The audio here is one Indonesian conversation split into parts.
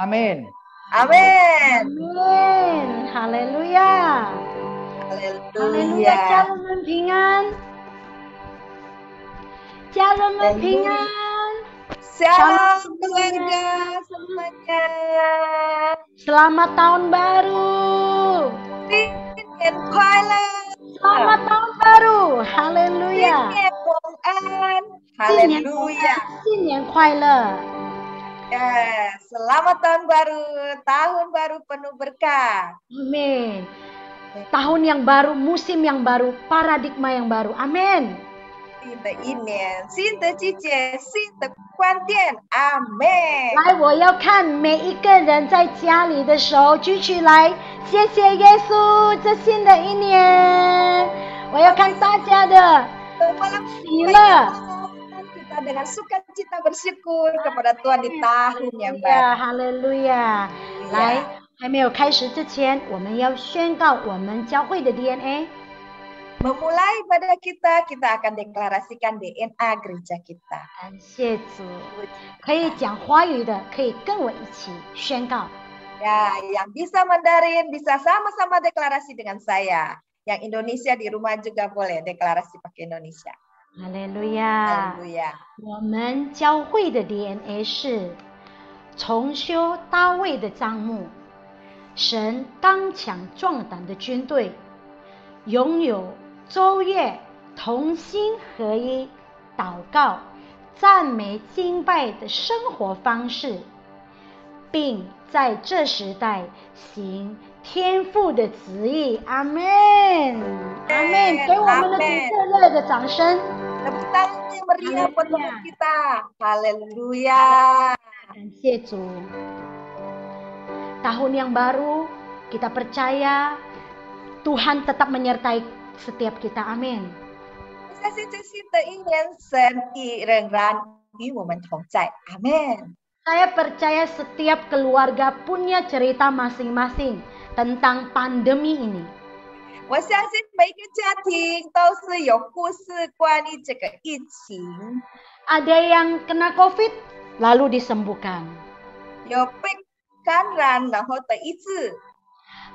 Amin. Amin. Amin. Haleluya. Haleluya. 家人们平安。家人们平安。 Shalom keluarga semuanya. Selamat tahun baru. Selamat tahun baru. Haleluya. Haleluya. 新年快乐。 Ya, selamat tahun baru penuh berkah. Amin. Tahun yang baru, musim yang baru, paradigma yang baru. Amin. 新的一年，新的季节，新的观点。阿门。来，我要看每一个人在家里的手举起来，谢谢耶稣，这新的一年，我要看大家的喜乐。 Kita dengan sukacita bersyukur kepada Tuhan di tahun yang baru. 哈利路亚！来，还没有开始之前，我们要宣告我们教会的 DNA。 Memulai ibadah kita, kita akan deklarasikan DNA gereja kita. 感谢主，可以讲华语的，可以跟我一起宣告。 Ya, yang bisa Mandarin bisa sama-sama deklarasi dengan saya. Yang Indonesia di rumah juga boleh deklarasi pakai Indonesia. 哈利路亚！ Haleluya. 我们教会的 DNA 是重修大卫的帐幕，神刚强壮胆的军队，拥有昼夜同心合一、祷告、赞美、敬拜的生活方式，并在这时代行天父的旨意。阿门，阿门！给我们的主热烈的掌声。 Tepuk tangan yang meriah buat Tuhan kita. Haleluya. 感谢主。Tahun yang baru, kita percaya Tuhan tetap menyertai setiap kita. Amin. 相信这新的一年，神仍然与我们同在。Amin. Saya percaya setiap keluarga punya cerita masing-masing tentang pandemi ini. 我相信每个家庭都是有故事关于这个疫情。 Ada yang kena COVID lalu disembuhkan. 有被感染然后得医治，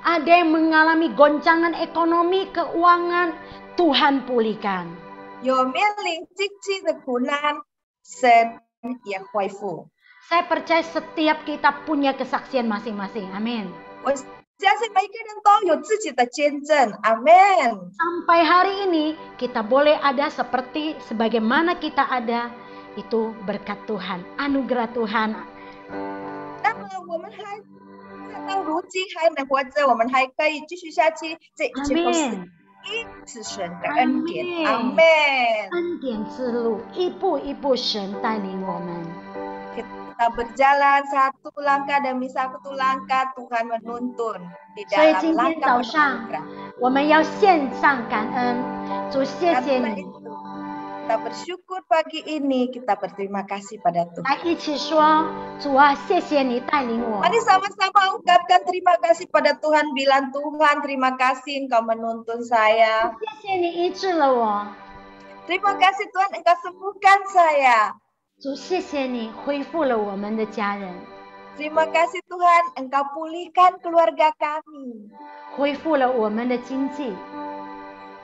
Ada yang mengalami goncangan ekonomi, keuangan, Tuhan pulihkan. 有面临经济的苦难，神也恢复。 Saya percaya setiap kita punya kesaksian masing-masing. Amin. 我相信每个人都有自己的见证。Amin. Sampai hari ini kita boleh ada seperti sebagaimana kita ada, itu berkat Tuhan, anugerah Tuhan. 那么我们还到如今还能活着，我们还可以继续下去，这一切都是因是神的恩典。Amin. 恩典之路，一步一步神带领我们。 Kita berjalan satu langkah demi satu langkah, Tuhan menuntun di 所以 dalam 今天 langkah 早上 anugerah. 我们要献上感恩，主谢谢 Karena 你。 itu, kita bersyukur pagi ini, kita berterima kasih pada Tuhan. 来一起说，主啊，谢谢你带领我。 Mari sama-sama ungkapkan terima kasih pada Tuhan. Bilang Tuhan, terima kasih Engkau menuntun saya. 谢谢你医治了我。 Terima kasih Tuhan Engkau sembuhkan saya. 主谢谢你恢复了我们的家人， Terima kasih Tuhan Engkau pulihkan keluarga kami. 恢复了我们的经济。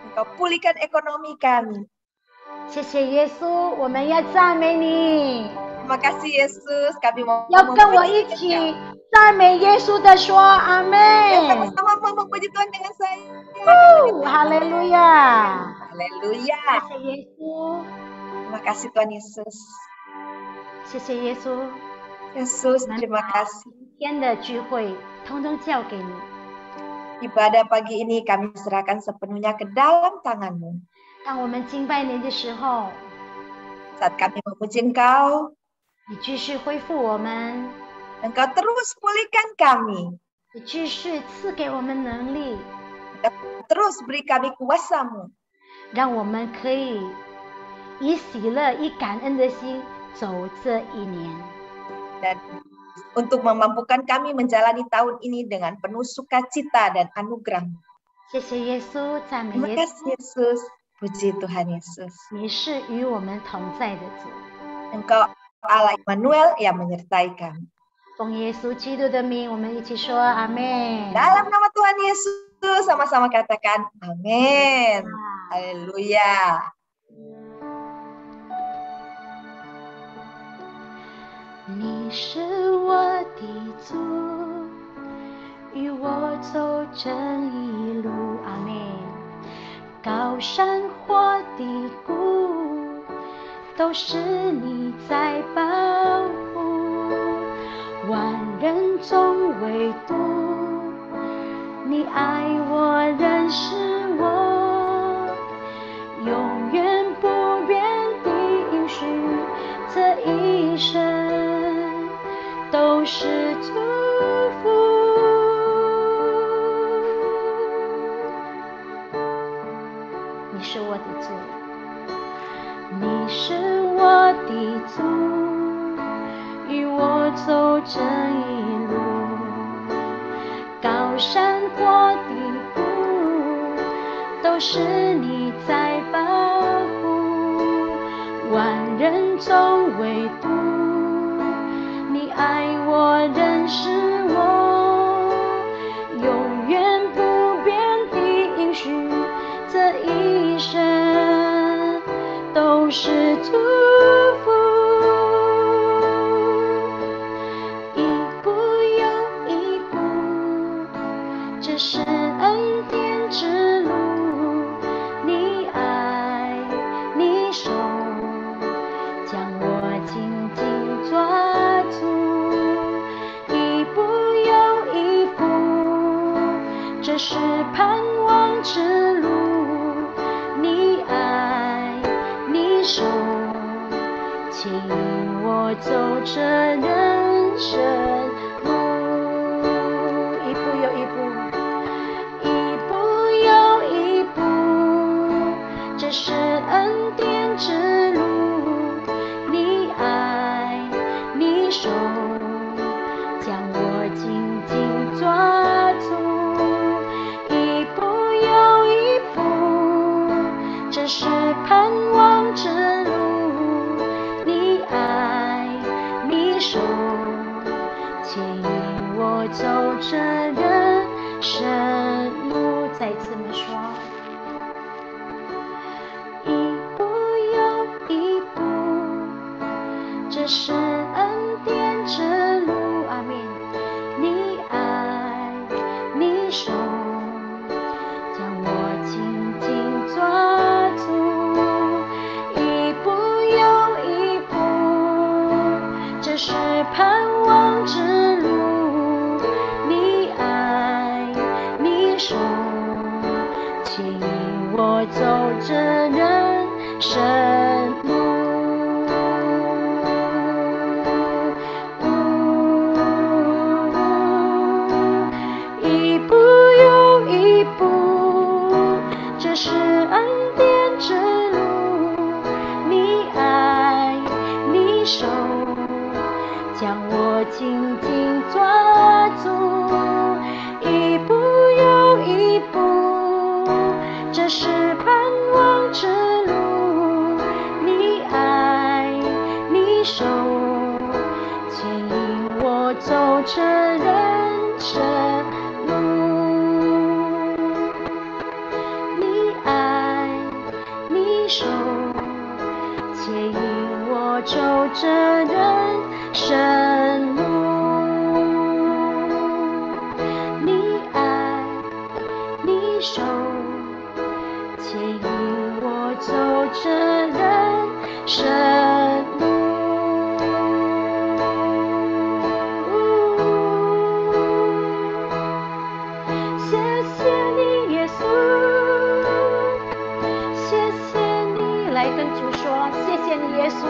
Engkau pulihkan ekonomi kami. 谢谢耶稣，我们要赞美你。 Terima kasih Yesus. Kami mau 要跟我一 memuji 起 Engkau. 赞美耶稣的说阿 Ya, 门。 sama-sama mau memuji Tuhan dengan saya. 哈利路亚， Haleluya. 谢谢耶稣， Terima kasih Tuhan Yesus. 谢谢耶稣。 Yesus, terima kasih. 今天的聚会通通交给你， Ibadah pagi ini kami serahkan sepenuhnya ke dalam tangan-Mu. 当我们敬拜你的时候， Saat kami memuji Engkau, 你继续恢复我们， Engkau terus pulihkan kami. 你继续赐给我们能力， Terus beri kami kuasa-Mu. 让我们可以以喜乐、以感恩的心走这一年。 Dan untuk memampukan kami menjalani tahun ini dengan penuh sukacita dan anugerah-Mu. 谢谢耶稣，赞美 Terima 耶稣， kasih Yesus. Puji Tuhan Yesus. 你是与我们同在的主。 Engkau Allah Immanuel yang menyertai kami. 奉耶稣基督的名，我们一起说阿门。 Dalam nama Tuhan Yesus, sama-sama katakan amin. Haleluya. 你是我的主，与我走这一路，阿们。高山或低谷，都是你在保护。万人中唯独你爱我，认识我，永远不变的应许，这一生都是祝福。你是我的主，你是我的主，与我走这一路，高山或低谷，都是你在保护。万人中唯独你爱我，认识我，永远不变的应许，这一生都是祝福。一步又一步，这是恩典之路，你爱你手将我紧紧抓住，一步又一步，这是盼望之路，你爱你手牵引我走这人生路，一步又一步，一步又一步，这是恩典之路，你爱你手将我紧紧抓住，一步又一步，这是盼望之路，你爱你手牵引我走这人生路。再一次我们说，一步又一步，这是恩典之路，阿们。你爱你手将我紧紧抓住，一步又一步，这是盼望之路，你爱你手牵引我走这人生路。一步又一步，这是恩典之路，你爱你手将我紧紧抓住，一步又一步，这是盼望之路，你爱你手牵引我走这人生路，你爱你手牵引我走这人生路，你爱你手牵引我走这人生路。谢谢你耶稣，谢谢你，来跟主说，谢谢你耶稣，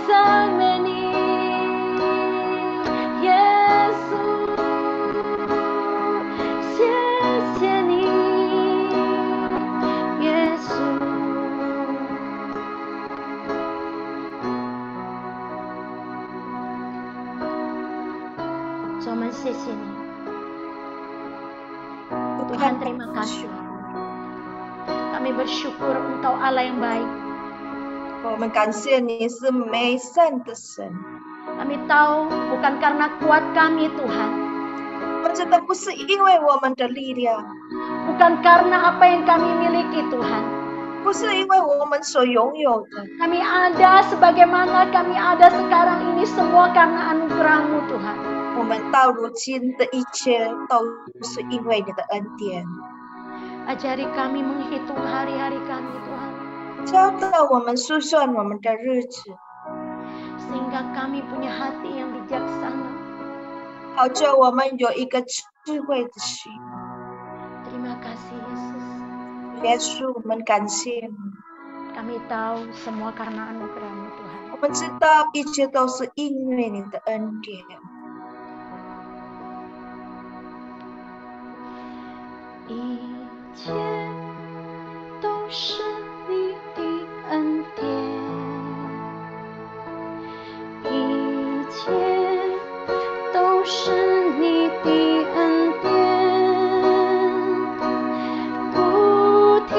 赞美你，耶稣，谢谢你，耶稣。主，我们谢谢你， Tuhan terima kasih. Kami bersyukur Engkau Allah yang baik. 我们感谢你是美善的神。 Kami tahu bukan karena kuat kami Tuhan, 我知道不是因为我们的力量， bukan karena apa yang kami miliki Tuhan. 不是因为我们所拥有的， Kami ada sebagaimana kami ada sekarang ini semua karena anugerah-Mu Tuhan. 我们到如今的一切都是因为你的恩典。 Ajari kami menghitung hari-hari kami Tuhan, 教导我们数算我们的日子， sehingga kami punya hati yang bijaksana. 好叫我们有一个智慧的心。 Terima kasih Yesus. 耶稣，我们感谢你。 Kami tahu semua karena anugerah-Mu Tuhan. 我们知道一切都是因为你的恩典。 一切都是你的恩典，一切都是你的恩典，不停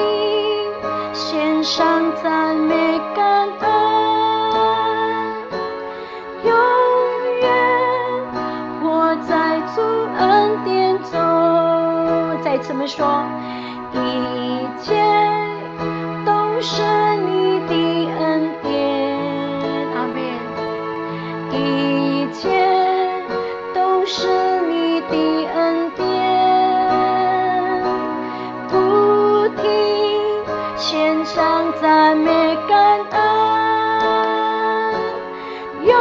献上赞美感恩，永远活在主恩典中。 再次们说，一切都是你的恩典，阿们。一切都是你的恩典，不停献上赞美感恩，永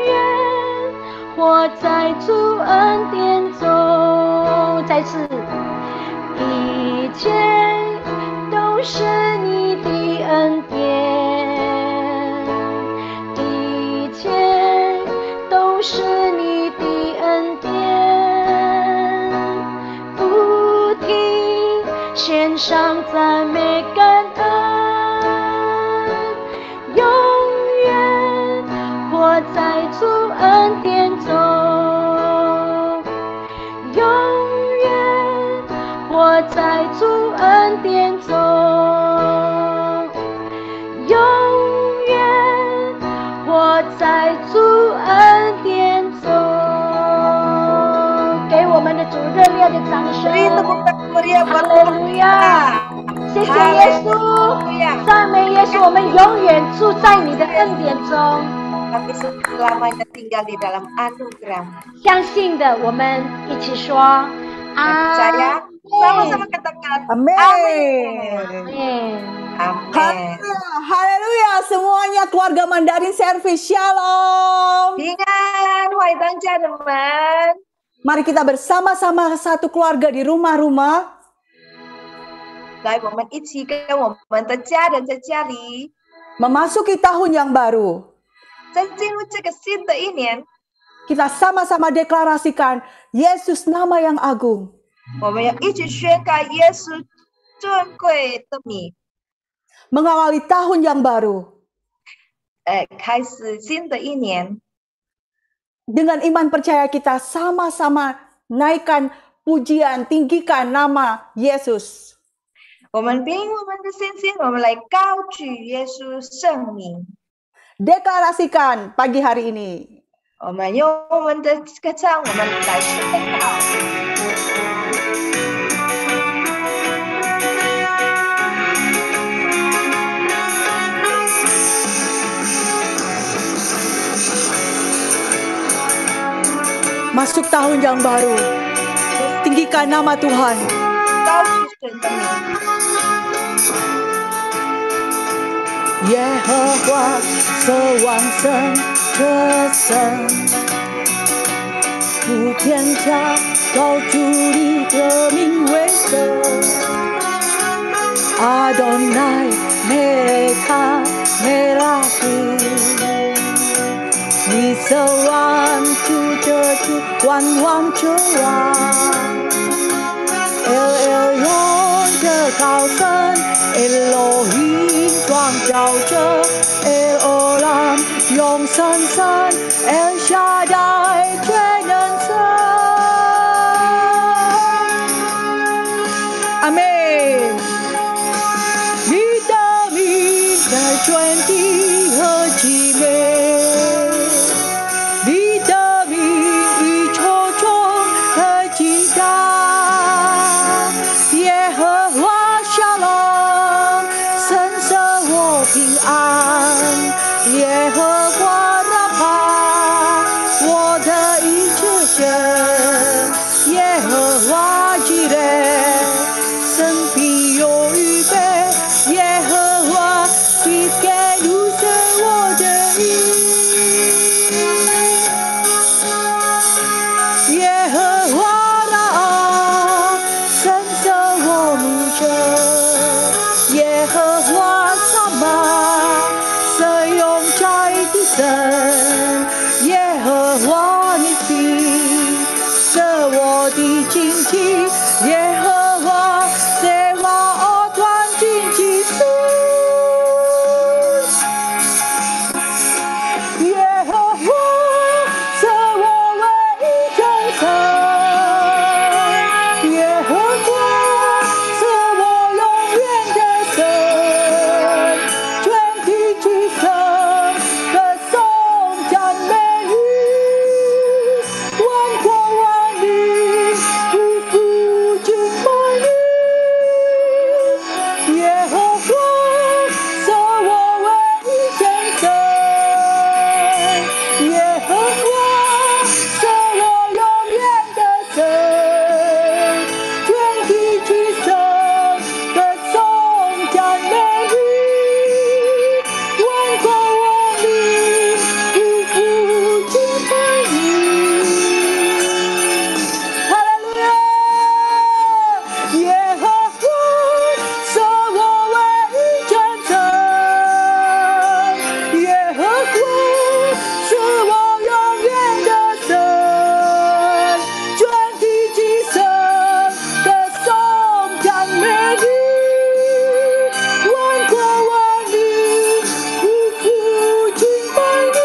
远活在主恩典中。再次。 一切都是你的恩典，一切都是你的恩典，不停献上赞美感恩，永远活在主恩典中。 活在主恩典中，永远活在主恩典中。给我们的主热烈的掌声！哈利路亚！谢谢耶稣，赞美耶稣，我们永远住在你的恩典中。 Kami selamanya tinggal di dalam anugerah. 相信的，我们一起说percaya. Sama-sama katakan Amin. Amin. Amin. Haleluya. Semuanya keluarga Mandarin Service. Shalom. Dengan Huaitang teman. Mari kita bersama-sama satu keluarga di rumah-rumah. 来，我们一起跟我们的家人在家里 memasuki tahun yang baru. 在进入这个新的一年， kita sama-sama deklarasikan Yesus nama yang agung. 我们要一起宣告耶稣尊贵的名， mengawali tahun yang baru. 开始新的一年。 Dengan iman percaya kita sama-sama naikkan pujian, tinggikan nama Yesus. 我们凭我们的信心，我们来高举耶稣圣名。 Deklarasikan pagi hari ini. 我们用我们的歌唱，我们来宣告。 Masuk tahun yang baru. Tinggikan nama Tuhan. 高举神的名。 耶和华是万神的神，普天下高举你的名为圣。Adonai mereka melaku. 你手挽住着主，弯弯着弯。El 用着高声 ，Elohim 光照着 El Olam 用声声 El Shaddai 全能神。阿门。你的名在全地和其美，你的名以重重和极大。耶和华沙龙，神赐我平安。耶和华拉帕，我的医治神。耶和华基列，神必有预备。耶和华必给路线我的意。耶和华拉，神赐我牧者。耶和华撒玛，神永在的神。耶和华你必是我的荆棘。耶和华在我团荆棘树。耶和华是我唯一真神。耶和华是我永远的神。全体之神歌颂赞美你，万国万民匍匐敬拜你。耶和华是我唯一真神。耶和华是我永远的神。全体之神歌颂赞美你，万国万民匍匐敬拜你。哈利路亚！耶和华是我唯一真神。耶和华是我永远的神。全体之神歌颂赞美你，万国万民匍匐敬拜你。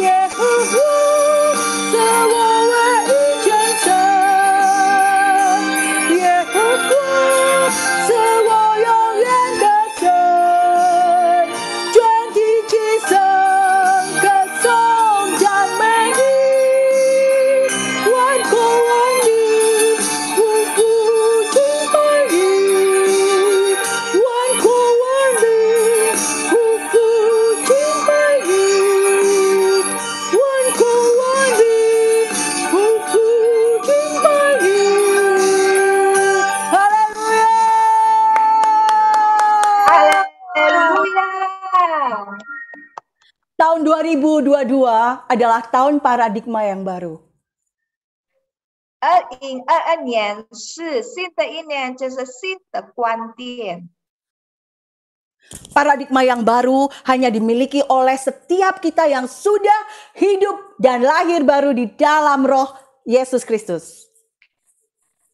耶和华是我唯一真神。耶和华是我永远的神。全体之神歌颂赞美你，万国万民匍匐敬拜你。万国万民匍匐敬拜你。万国万民匍匐敬拜你。哈利路亚！Haleluya. Tahun 2022 adalah tahun paradigma yang baru. 2022年是新的一年，就是新的观点。Paradigma yang baru hanya dimiliki oleh setiap kita yang sudah hidup dan lahir baru di dalam roh Yesus Kristus.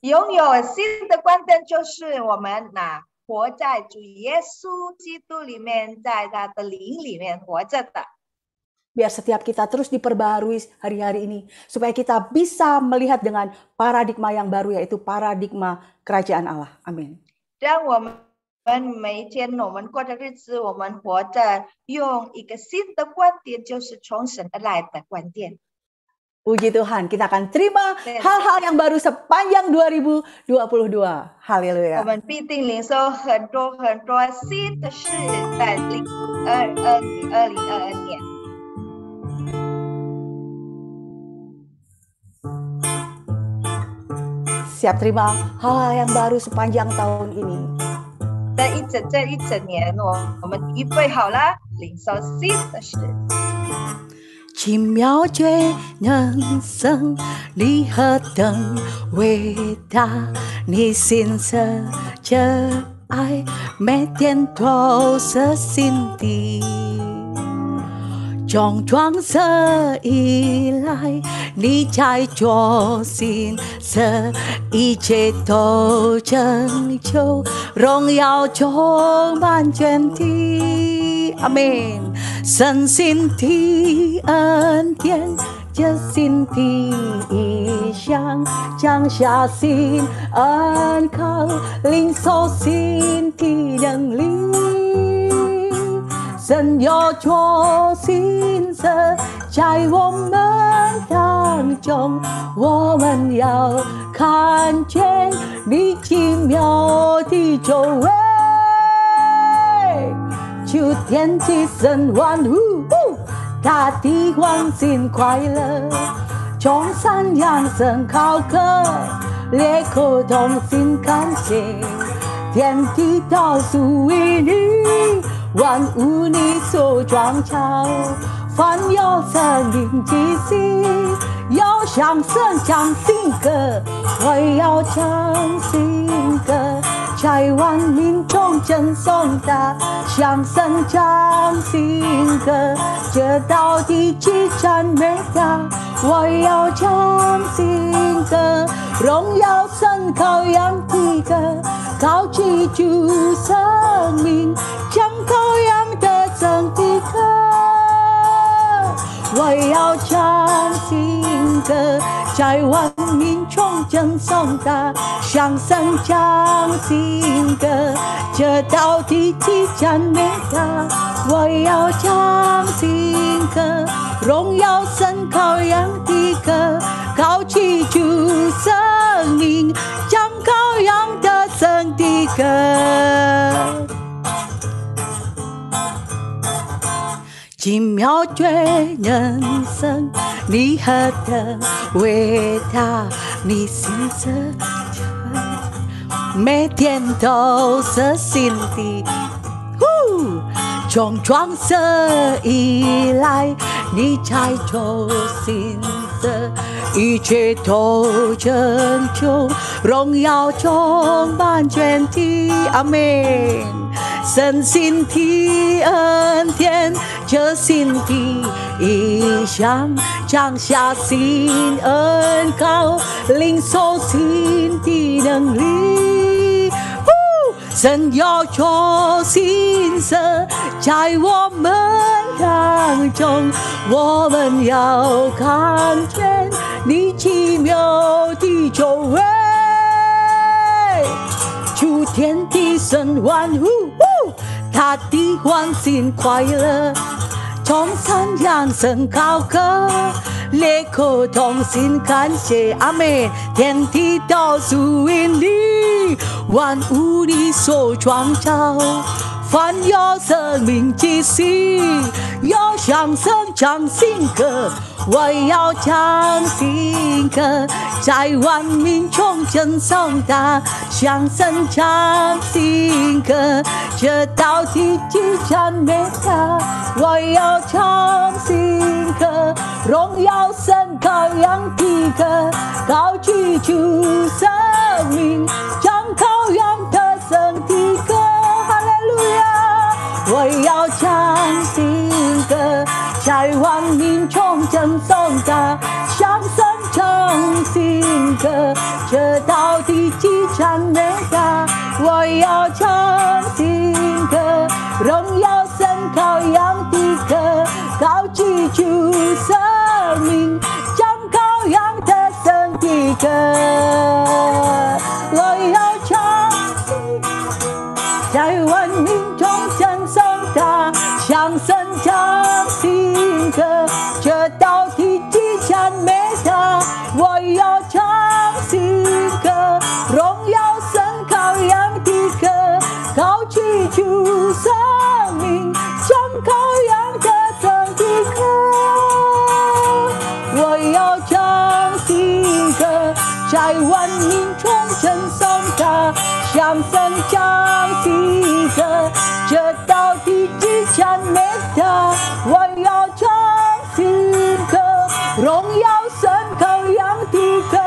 拥有新的观点，就是我们活在主耶稣基督里面，在他的灵里面活着的。 Biar setiap kita terus diperbarui hari-hari ini, supaya kita bisa melihat dengan paradigma yang baru, yaitu paradigma kerajaan Allah. Amin. 让我们每一天我们过的日子，我们活着用一个新的观点，就是从神而来的观点。 Puji Tuhan, kita akan terima hal-hal yang baru sepanjang 2022. Haleluya. 我们必定领受很多新的事，在2022年。 Siap terima hal-hal yang baru sepanjang tahun ini. 这一整年，我们预备好了，领受新的事。 奇妙绝能生，你何等伟大！你心色这爱，每天都是新的。从创世以来，你在做新事，一切都成就，荣耀充满全地。阿门。神性的恩典，这新的意象，降下新恩靠，领受新的能力。神要做新事在我们当中，我们要看见你奇妙的作为。求天地神万物，大地欢欣快乐，从山扬声高歌，列国同心感谢，天地都属于你，万物你所创造，凡有生命气息，要向神唱新歌，我要唱新歌，在万民中称颂他，向神唱新歌，这道地极赞美他，我要唱新歌，荣耀神羔羊的歌，高举主生命，将羔羊的生的歌，我要唱新歌，在万民中称颂他，向神唱新歌，这道地极赞美他，我要唱新歌，荣耀神羔羊的歌，高举主生命，将羔羊的生的歌。奇妙绝人生，你何等伟大，你心着每天都是新的。从创世以来，你在做新事，一切都成就，荣耀充满全地。阿门。神性的恩典，这新的意象，降下新恩膏，领受新的能力。神要做新事在我们当中，我们要看见你奇妙的作为。求天地神万物，他的欢欣快乐，从山扬声高歌，列国同心感谢。阿门。天地都属于你，万物你所创造，凡有生命气息，要向神唱新歌，我要唱新歌，在万民中称颂他，向神唱新歌，这道地极赞美他，我要唱新歌，荣耀神羔羊的歌，高举主生命，将羔羊的生的歌，哈利路亚！我要唱新歌，在万民中称颂他，向神唱新歌，这道地极赞美他，我要唱新歌，荣耀神羔羊的歌，高举主生命，将羔羊的生的歌，我要唱新歌，在万民中称颂他，向神唱新歌，这道地极赞美他，我要唱新歌，荣耀神羔羊的歌，高举主生命，将羔羊的生的歌，我要唱新歌，在万民中称颂他，向神唱新歌，这道地极赞美他，我要唱新歌，荣耀神羔羊的歌，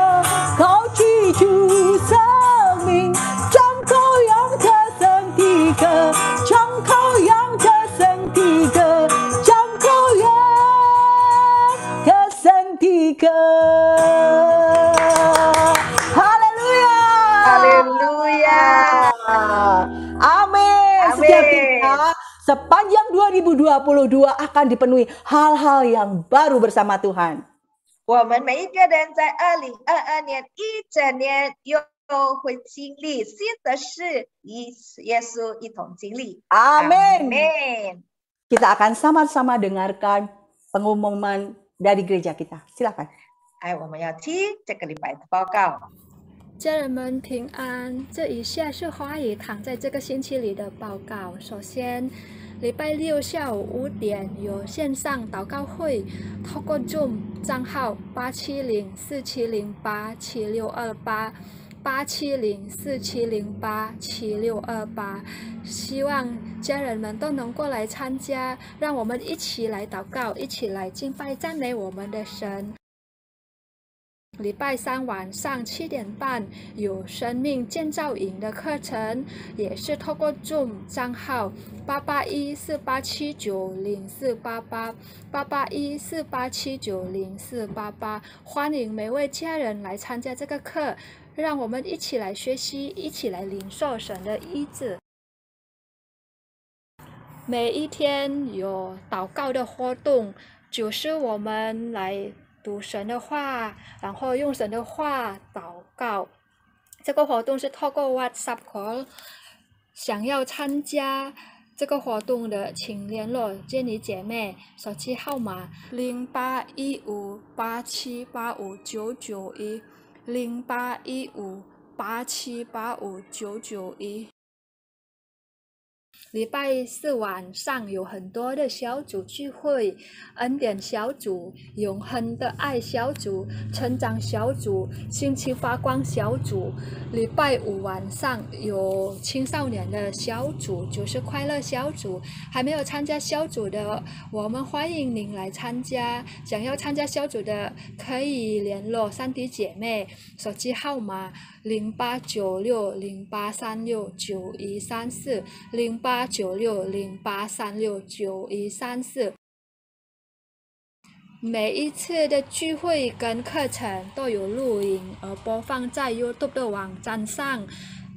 高举主生命，将羔羊的生的歌，将羔羊的生的歌，将羔羊 akan dipenuhi hal-hal yang baru bersama Tuhan. 我们每一个人在2022年一整年又会经历新的事，与耶稣一同经历。 Amin. Amin. Kita akan sama-sama dengarkan pengumuman dari gereja kita. Silakan. 我们要听这个礼拜的报告。 家人们平安，这一下是花语堂在这个星期里的报告。首先，礼拜六下午5点有线上祷告会，透过 Zoom 账号87047087628，87047087628，希望家人们都能过来参加，让我们一起来祷告，一起来敬拜赞美我们的神。礼拜3晚上7点半有生命建造营的课程，也是透过 Zoom 账号88148790488，88148790488，欢迎每位家人来参加这个课，让我们一起来学习，一起来领受神的医治。每一天有祷告的活动，就是我们来读神的话，然后用神的话祷告。这个活动是透过 WhatsApp call， 想要参加这个活动的，请联络建妮姐妹，手机号码0815878599108158859991。礼拜4晚上有很多的小组聚会，恩典小组、永恒的爱小组、成长小组、兴起发光小组。礼拜5晚上有青少年的小组，就是快乐小组。还没有参加小组的，我们欢迎您来参加。想要参加小组的，可以联络3弟姐妹，手机号码089608369134，089608369134。每一次的聚会跟课程都有录影而播放在 YouTube 的网站上，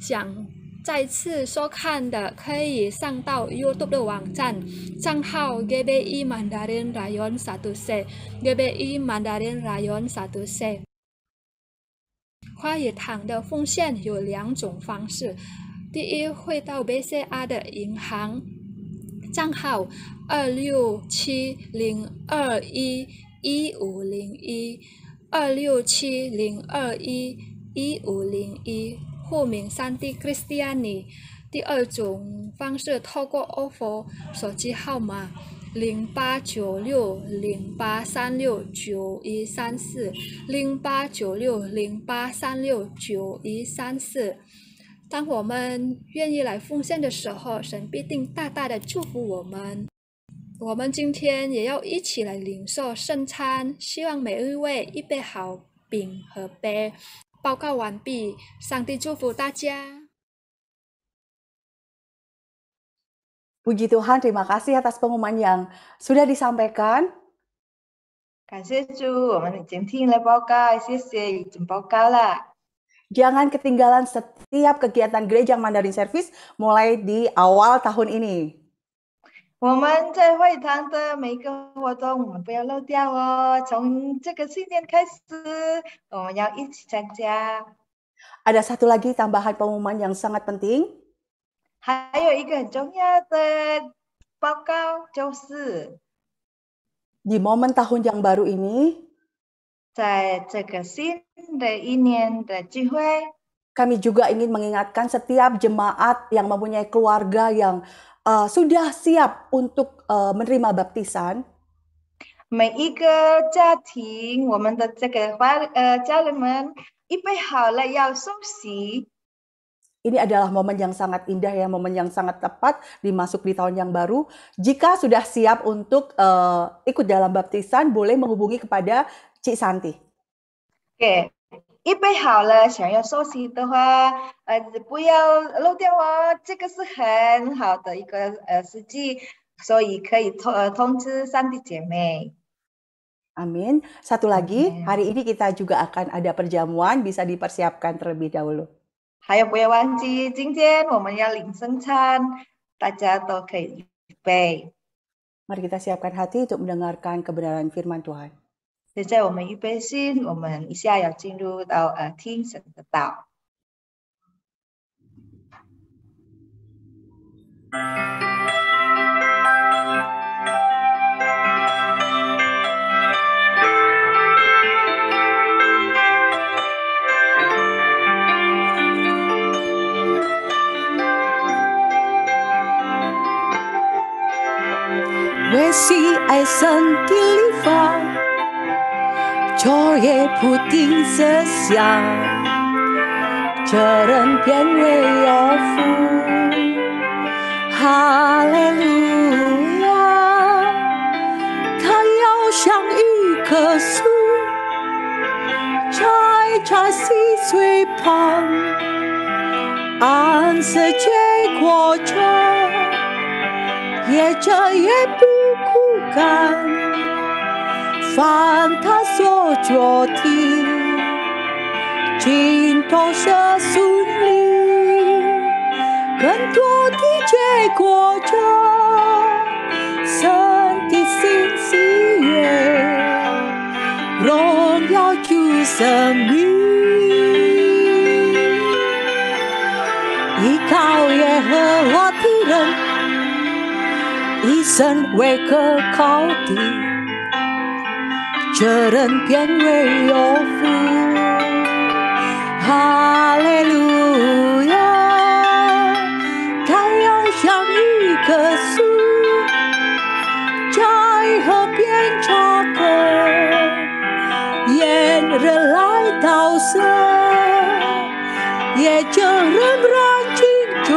想再次收看的可以上到 YouTube 的网站，账号 GBI Mandarin Rayon 1C GBI Mandarin Rayon 1C。花语堂的奉献有2种方式，第一会到 BCA 的银行账号26702111501，26702111501，户名3D Kristiani。第二种方式透过 OFO 手机号码089608369134，089608369134。当我们愿意来奉献的时候，神必定大大的祝福我们。我们今天也要一起来领受圣餐，希望每一位预备好饼和杯。报告完毕，上帝祝福大家。Puji Tuhan, terima kasih atas pengumuman yang sudah disampaikan. 感谢主，我们已经听了报告，谢谢，已经报告了。 Jangan ketinggalan setiap kegiatan gereja Mandarin Service mulai di awal tahun ini. 我们在会堂的每个活动，我们不要漏掉哦。从这个新年开始，我们要一起参加。 Ada satu lagi tambahan pengumuman yang sangat penting. 还有一个很重要的报告，就是 Di momen tahun yang baru ini, 在这个新的一年的聚会， kami juga ingin mengingatkan setiap jemaat yang mempunyai keluarga yang sudah siap untuk menerima baptisan. 每一个家庭，我们的这个家人们预备好了要受洗。 Ini adalah momen yang sangat indah ya, momen yang sangat tepat dimasuk di tahun yang baru. Jika sudah siap untuk ikut dalam baptisan, boleh menghubungi kepada Cik Santi. Oke, 预备好了，想要受洗的话，不要漏掉哦，这个是很好的一个时机，所以可以通知3弟姐妹。 Amin. Satu lagi, hari ini kita juga akan ada perjamuan, bisa dipersiapkan terlebih dahulu. 还有不要忘记，今天我们要领圣餐，大家都可以预备。Mari kita siapkan hati untuk mendengarkan kebenaran firman Tuhan. 现在我们预备心，我们一下要进入到听神的道。为喜爱神的律法，昼夜不定思想，这人便为有福。哈利路亚！他要像一棵树，在溪水旁，按时结果子，叶子也不枯干。凡他所做的，尽都是顺利，更多的结果着神的心喜悦，荣耀主生命。依靠耶和华的人，以神为可靠的，这人便为有福。哈利路亚！他要像一棵树，在河边插根，炎热来到时，也就仍然紧追，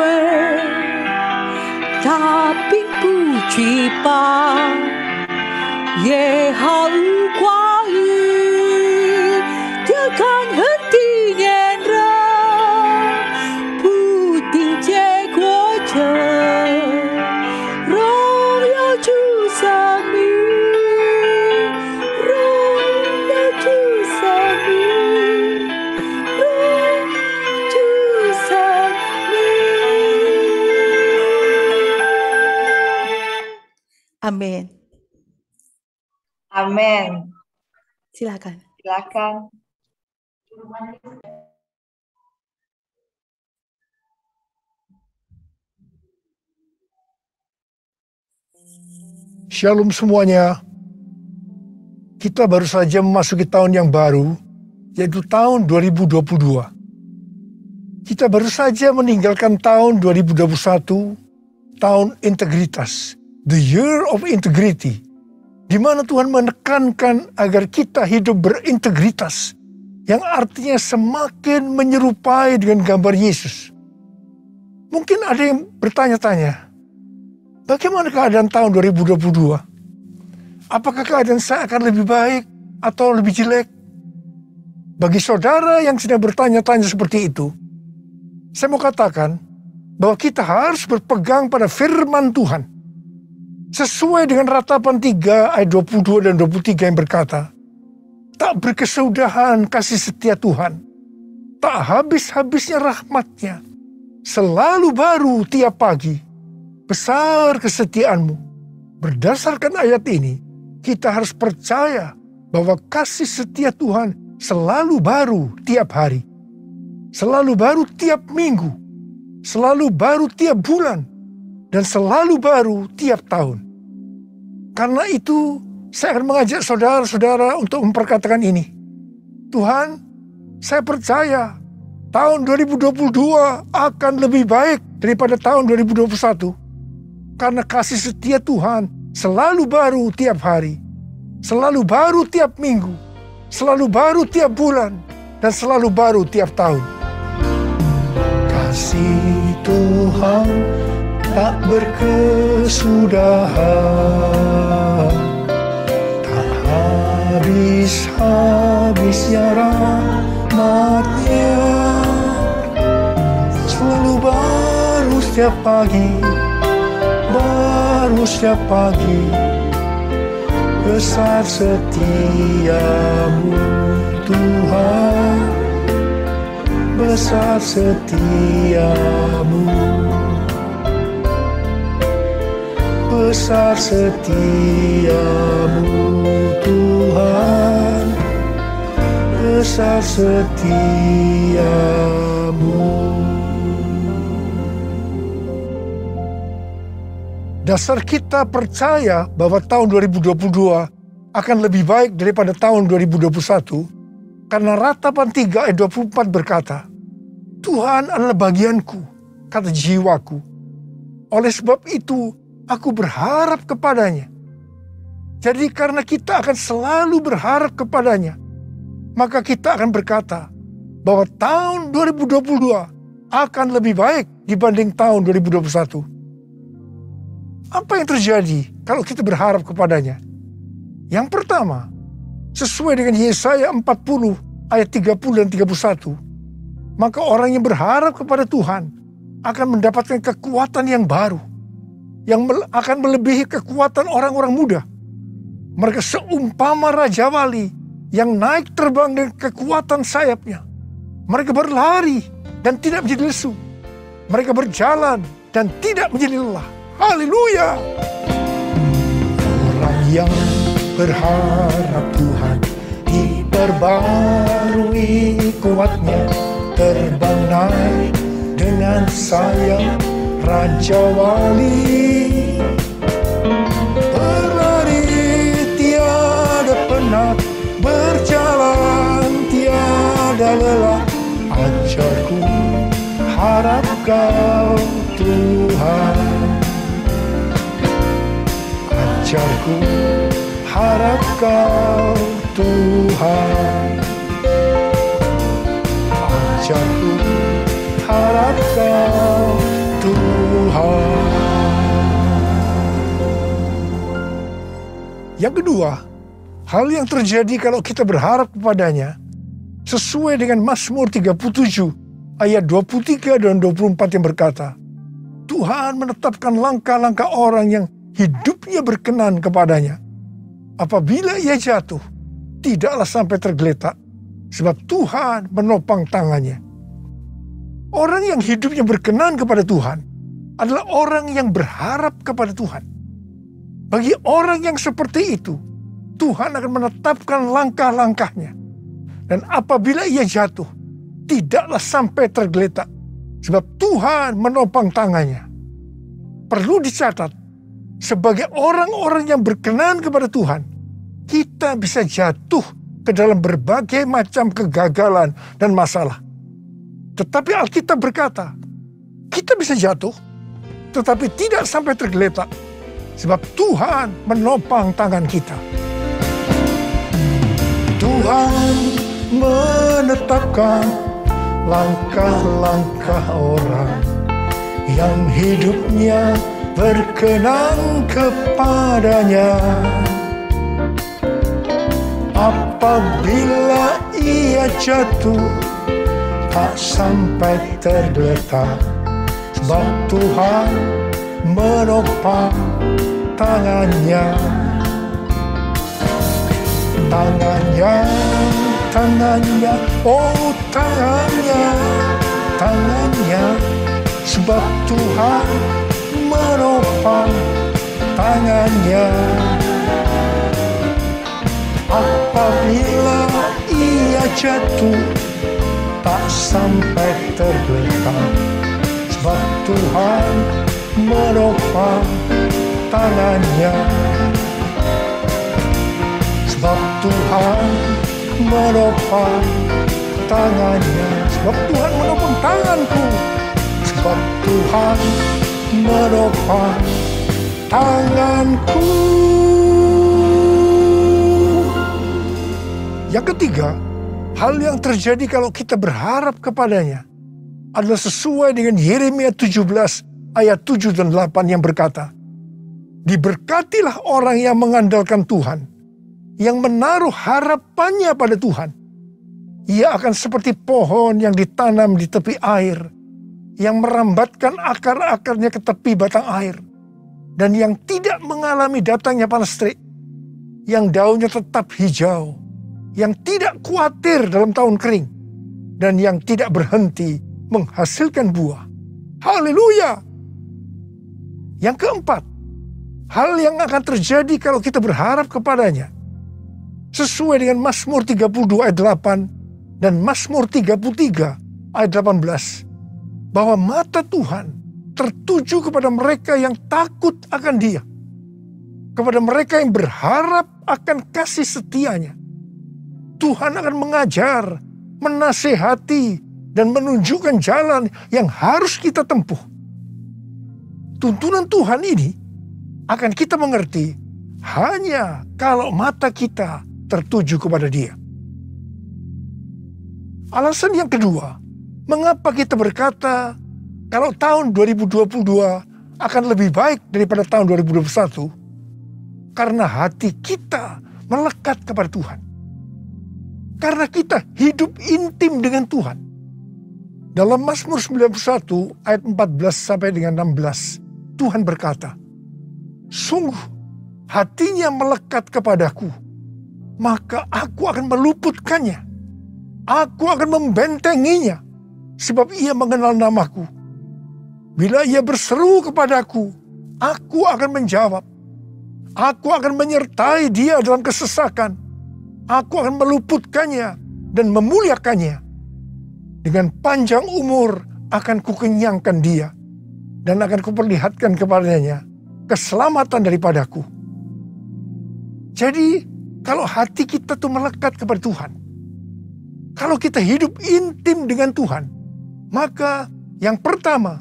他并不惧怕，也毫无挂虑，就看恨的年人，不定结果子，荣耀主生命，荣耀主生命，荣耀主生命。Amin. Amin. Silakan. Silakan. Shalom semuanya. Kita baru saja memasuki tahun yang baru, yaitu tahun 2022. Kita baru saja meninggalkan tahun 2021, tahun integritas, the year of integrity, di mana Tuhan menekankan agar kita hidup berintegritas, yang artinya semakin menyerupai dengan gambar Yesus. Mungkin ada yang bertanya-tanya, bagaimana keadaan tahun 2022? Apakah keadaan saya akan lebih baik atau lebih jelek? Bagi saudara yang sedang bertanya-tanya seperti itu, saya mau katakan bahwa kita harus berpegang pada firman Tuhan. Sesuai dengan Ratapan 3 ayat 22 dan 23 yang berkata, tak berkesudahan kasih setia Tuhan, tak habis-habisnya rahmatnya, selalu baru tiap pagi, besar kesetiaanmu. Berdasarkan ayat ini, kita harus percaya bahwa kasih setia Tuhan selalu baru tiap hari, selalu baru tiap minggu, selalu baru tiap bulan, dan selalu baru tiap tahun. Karena itu, saya akan mengajak saudara-saudara untuk memperkatakan ini. Tuhan, saya percaya tahun 2022 akan lebih baik daripada tahun 2021. Karena kasih setia Tuhan selalu baru tiap hari, selalu baru tiap minggu, selalu baru tiap bulan, dan selalu baru tiap tahun. Kasih Tuhan tak berkesudahan, tak habis-habisnya rahmatnya, selalu baru setiap pagi, baru setiap pagi, besar setiamu Tuhan, besar setiamu, besar besar setiamu Tuhan, besar setiamu. Dasar kita percaya bahwa tahun 2022 akan lebih baik daripada tahun 2021 karena Ratapan 3 ayat 24 berkata, Tuhan adalah bagianku, kata jiwaku. Oleh sebab itu, aku berharap kepadanya. Jadi karena kita akan selalu berharap kepadanya, maka kita akan berkata bahwa tahun 2022 akan lebih baik dibanding tahun 2021. Apa yang terjadi kalau kita berharap kepadanya? Yang pertama, sesuai dengan Yesaya 40 ayat 30 dan 31, maka orang yang berharap kepada Tuhan akan mendapatkan kekuatan yang baru, yang akan melebihi kekuatan orang-orang muda. Mereka seumpama Raja Wali yang naik terbang dengan kekuatan sayapnya. Mereka berlari dan tidak menjadi lesu. Mereka berjalan dan tidak menjadi lelah. Haleluya! Orang yang berharap Tuhan diperbarui kuatnya, terbang naik dengan sayap Raja Wali. Berlari tiada penat, berjalan tiada lelah. Ajarku harap Kau Tuhan, ajarku harap Kau Tuhan, ajarku harap Kau Tuhan. Yang kedua, hal yang terjadi kalau kita berharap kepadanya sesuai dengan Mazmur 37 ayat 23 dan 24 yang berkata, Tuhan menetapkan langkah-langkah orang yang hidupnya berkenan kepadanya. Apabila ia jatuh, tidaklah sampai tergeletak, sebab Tuhan menopang tangannya. Orang yang hidupnya berkenan kepada Tuhan adalah orang yang berharap kepada Tuhan. Bagi orang yang seperti itu, Tuhan akan menetapkan langkah-langkahnya. Dan apabila ia jatuh, tidaklah sampai tergeletak, sebab Tuhan menopang tangannya. Perlu dicatat, sebagai orang-orang yang berkenan kepada Tuhan, kita bisa jatuh ke dalam berbagai macam kegagalan dan masalah. Tetapi Alkitab berkata, kita bisa jatuh, tetapi tidak sampai tergeletak, sebab Tuhan menopang tangan kita. Tuhan menetapkan langkah-langkah orang yang hidupnya berkenan kepadanya. Apabila ia jatuh, tak sampai tergeletak, sebab Tuhan menopang tangannya. Tangannya, tangannya, oh tangannya, tangannya, sebab Tuhan menopang tangannya. Apabila ia jatuh, tak sampai tergeletak, sebab Tuhan menopang tangannya. Sebab Tuhan menopang tangannya. Sebab Tuhan menopang tanganku. Sebab Tuhan menopang tanganku. Yang ketiga, hal yang terjadi kalau kita berharap kepadanya adalah sesuai dengan Yeremia 17 ayat 7 dan 8 yang berkata, diberkatilah orang yang mengandalkan Tuhan, yang menaruh harapannya pada Tuhan. Ia akan seperti pohon yang ditanam di tepi air, yang merambatkan akar-akarnya ke tepi batang air, dan yang tidak mengalami datangnya panas terik, yang daunnya tetap hijau, yang tidak khawatir dalam tahun kering, dan yang tidak berhenti menghasilkan buah. Haleluya! Yang keempat, Hal yang akan terjadi kalau kita berharap kepadanya. Sesuai dengan Mazmur 32 ayat 8 dan Mazmur 33 ayat 18. Bahwa mata Tuhan tertuju kepada mereka yang takut akan Dia. Kepada mereka yang berharap akan kasih setianya. Tuhan akan mengajar, menasehati, dan menunjukkan jalan yang harus kita tempuh. Tuntunan Tuhan ini akan kita mengerti hanya kalau mata kita tertuju kepada Dia. Alasan yang kedua, mengapa kita berkata kalau tahun 2022 akan lebih baik daripada tahun 2021? Karena hati kita melekat kepada Tuhan. Karena kita hidup intim dengan Tuhan. Dalam Mazmur 91 ayat 14 sampai dengan 16, Tuhan berkata, sungguh hatinya melekat kepadaku, maka aku akan meluputkannya. Aku akan membentenginya, sebab ia mengenal namaku. Bila ia berseru kepadaku, aku akan menjawab. Aku akan menyertai dia dalam kesesakan. Aku akan meluputkannya dan memuliakannya. Dengan panjang umur akan kukenyangkan dia. Dan akan kuperlihatkan kepadanya keselamatan daripadaku. Jadi kalau hati kita tuh melekat kepada Tuhan. Kalau kita hidup intim dengan Tuhan. Maka yang pertama,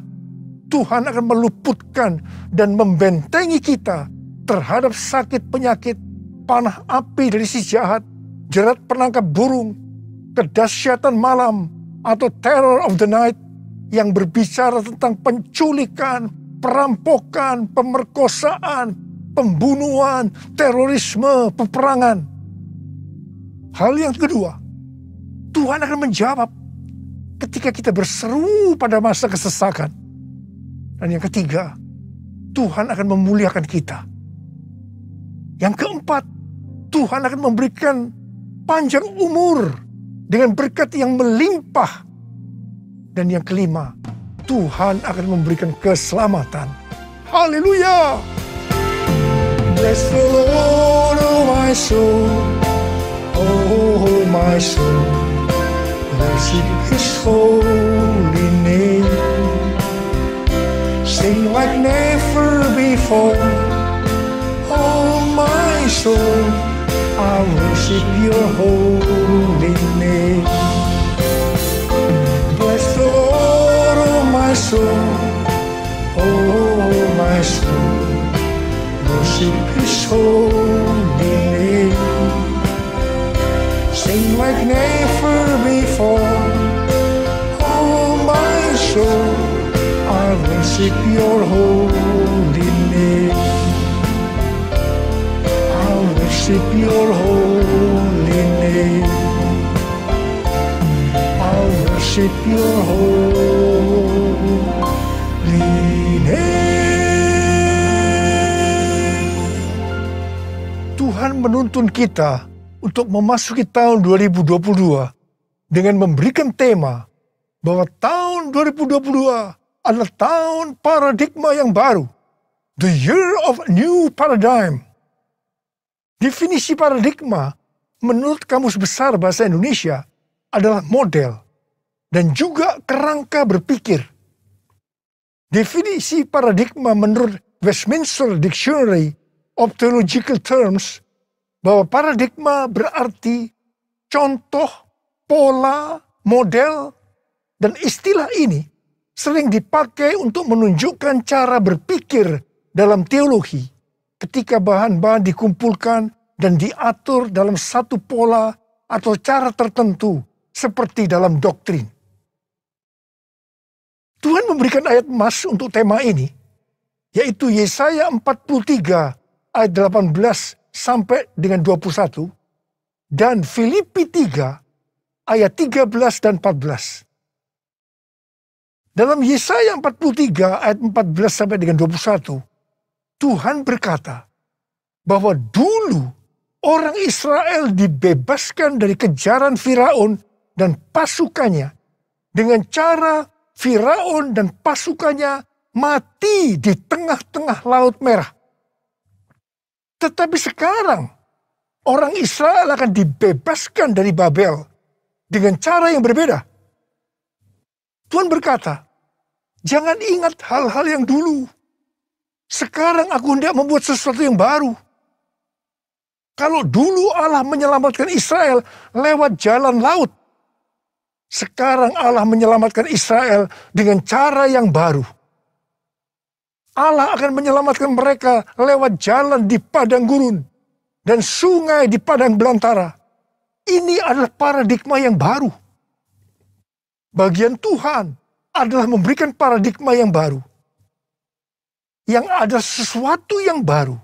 Tuhan akan meluputkan dan membentengi kita terhadap sakit penyakit, panah api dari si jahat, jerat penangkap burung, kedahsyatan malam, atau terror of the night yang berbicara tentang penculikan, perampokan, pemerkosaan, pembunuhan, terorisme, peperangan. Hal yang kedua, Tuhan akan menjawab ketika kita berseru pada masa kesesakan. Dan yang ketiga, Tuhan akan memuliakan kita. Yang keempat, Tuhan akan memberikan panjang umur dengan berkat yang melimpah. Dan yang kelima, Tuhan akan memberikan keselamatan. Haleluya! Bless the Lord, oh my soul, oh my soul, worship His holy name. Sing like never before. Oh my soul, I worship your holy name. Bless the Lord, oh my soul, oh my soul, worship His holy name. Sing like never before. Oh my soul, I worship your holy name. Worship your holy name. I worship your holy name. Tuhan menuntun kita untuk memasuki tahun 2022 dengan memberikan tema bahwa tahun 2022 adalah tahun paradigma yang baru. The year of new paradigm. Definisi paradigma menurut Kamus Besar Bahasa Indonesia adalah model dan juga kerangka berpikir. Definisi paradigma menurut Westminster Dictionary of Theological Terms bahwa paradigma berarti contoh, pola, model, dan istilah ini sering dipakai untuk menunjukkan cara berpikir dalam teologi. Ketika bahan-bahan dikumpulkan dan diatur dalam satu pola atau cara tertentu seperti dalam doktrin. Tuhan memberikan ayat emas untuk tema ini, yaitu Yesaya 43 ayat 18 sampai dengan 21 dan Filipi 3 ayat 13 dan 14. Dalam Yesaya 43 ayat 14 sampai dengan 21, Tuhan berkata bahwa dulu orang Israel dibebaskan dari kejaran Firaun dan pasukannya dengan cara Firaun dan pasukannya mati di tengah-tengah Laut Merah Tetapi sekarang orang Israel akan dibebaskan dari Babel dengan cara yang berbeda. Tuhan berkata, jangan ingat hal-hal yang dulu. Sekarang aku hendak membuat sesuatu yang baru. Kalau dulu Allah menyelamatkan Israel lewat jalan laut, sekarang Allah menyelamatkan Israel dengan cara yang baru. Allah akan menyelamatkan mereka lewat jalan di padang gurun dan sungai di padang belantara. Ini adalah paradigma yang baru. Bagian Tuhan adalah memberikan paradigma yang baru. Yang ada sesuatu yang baru,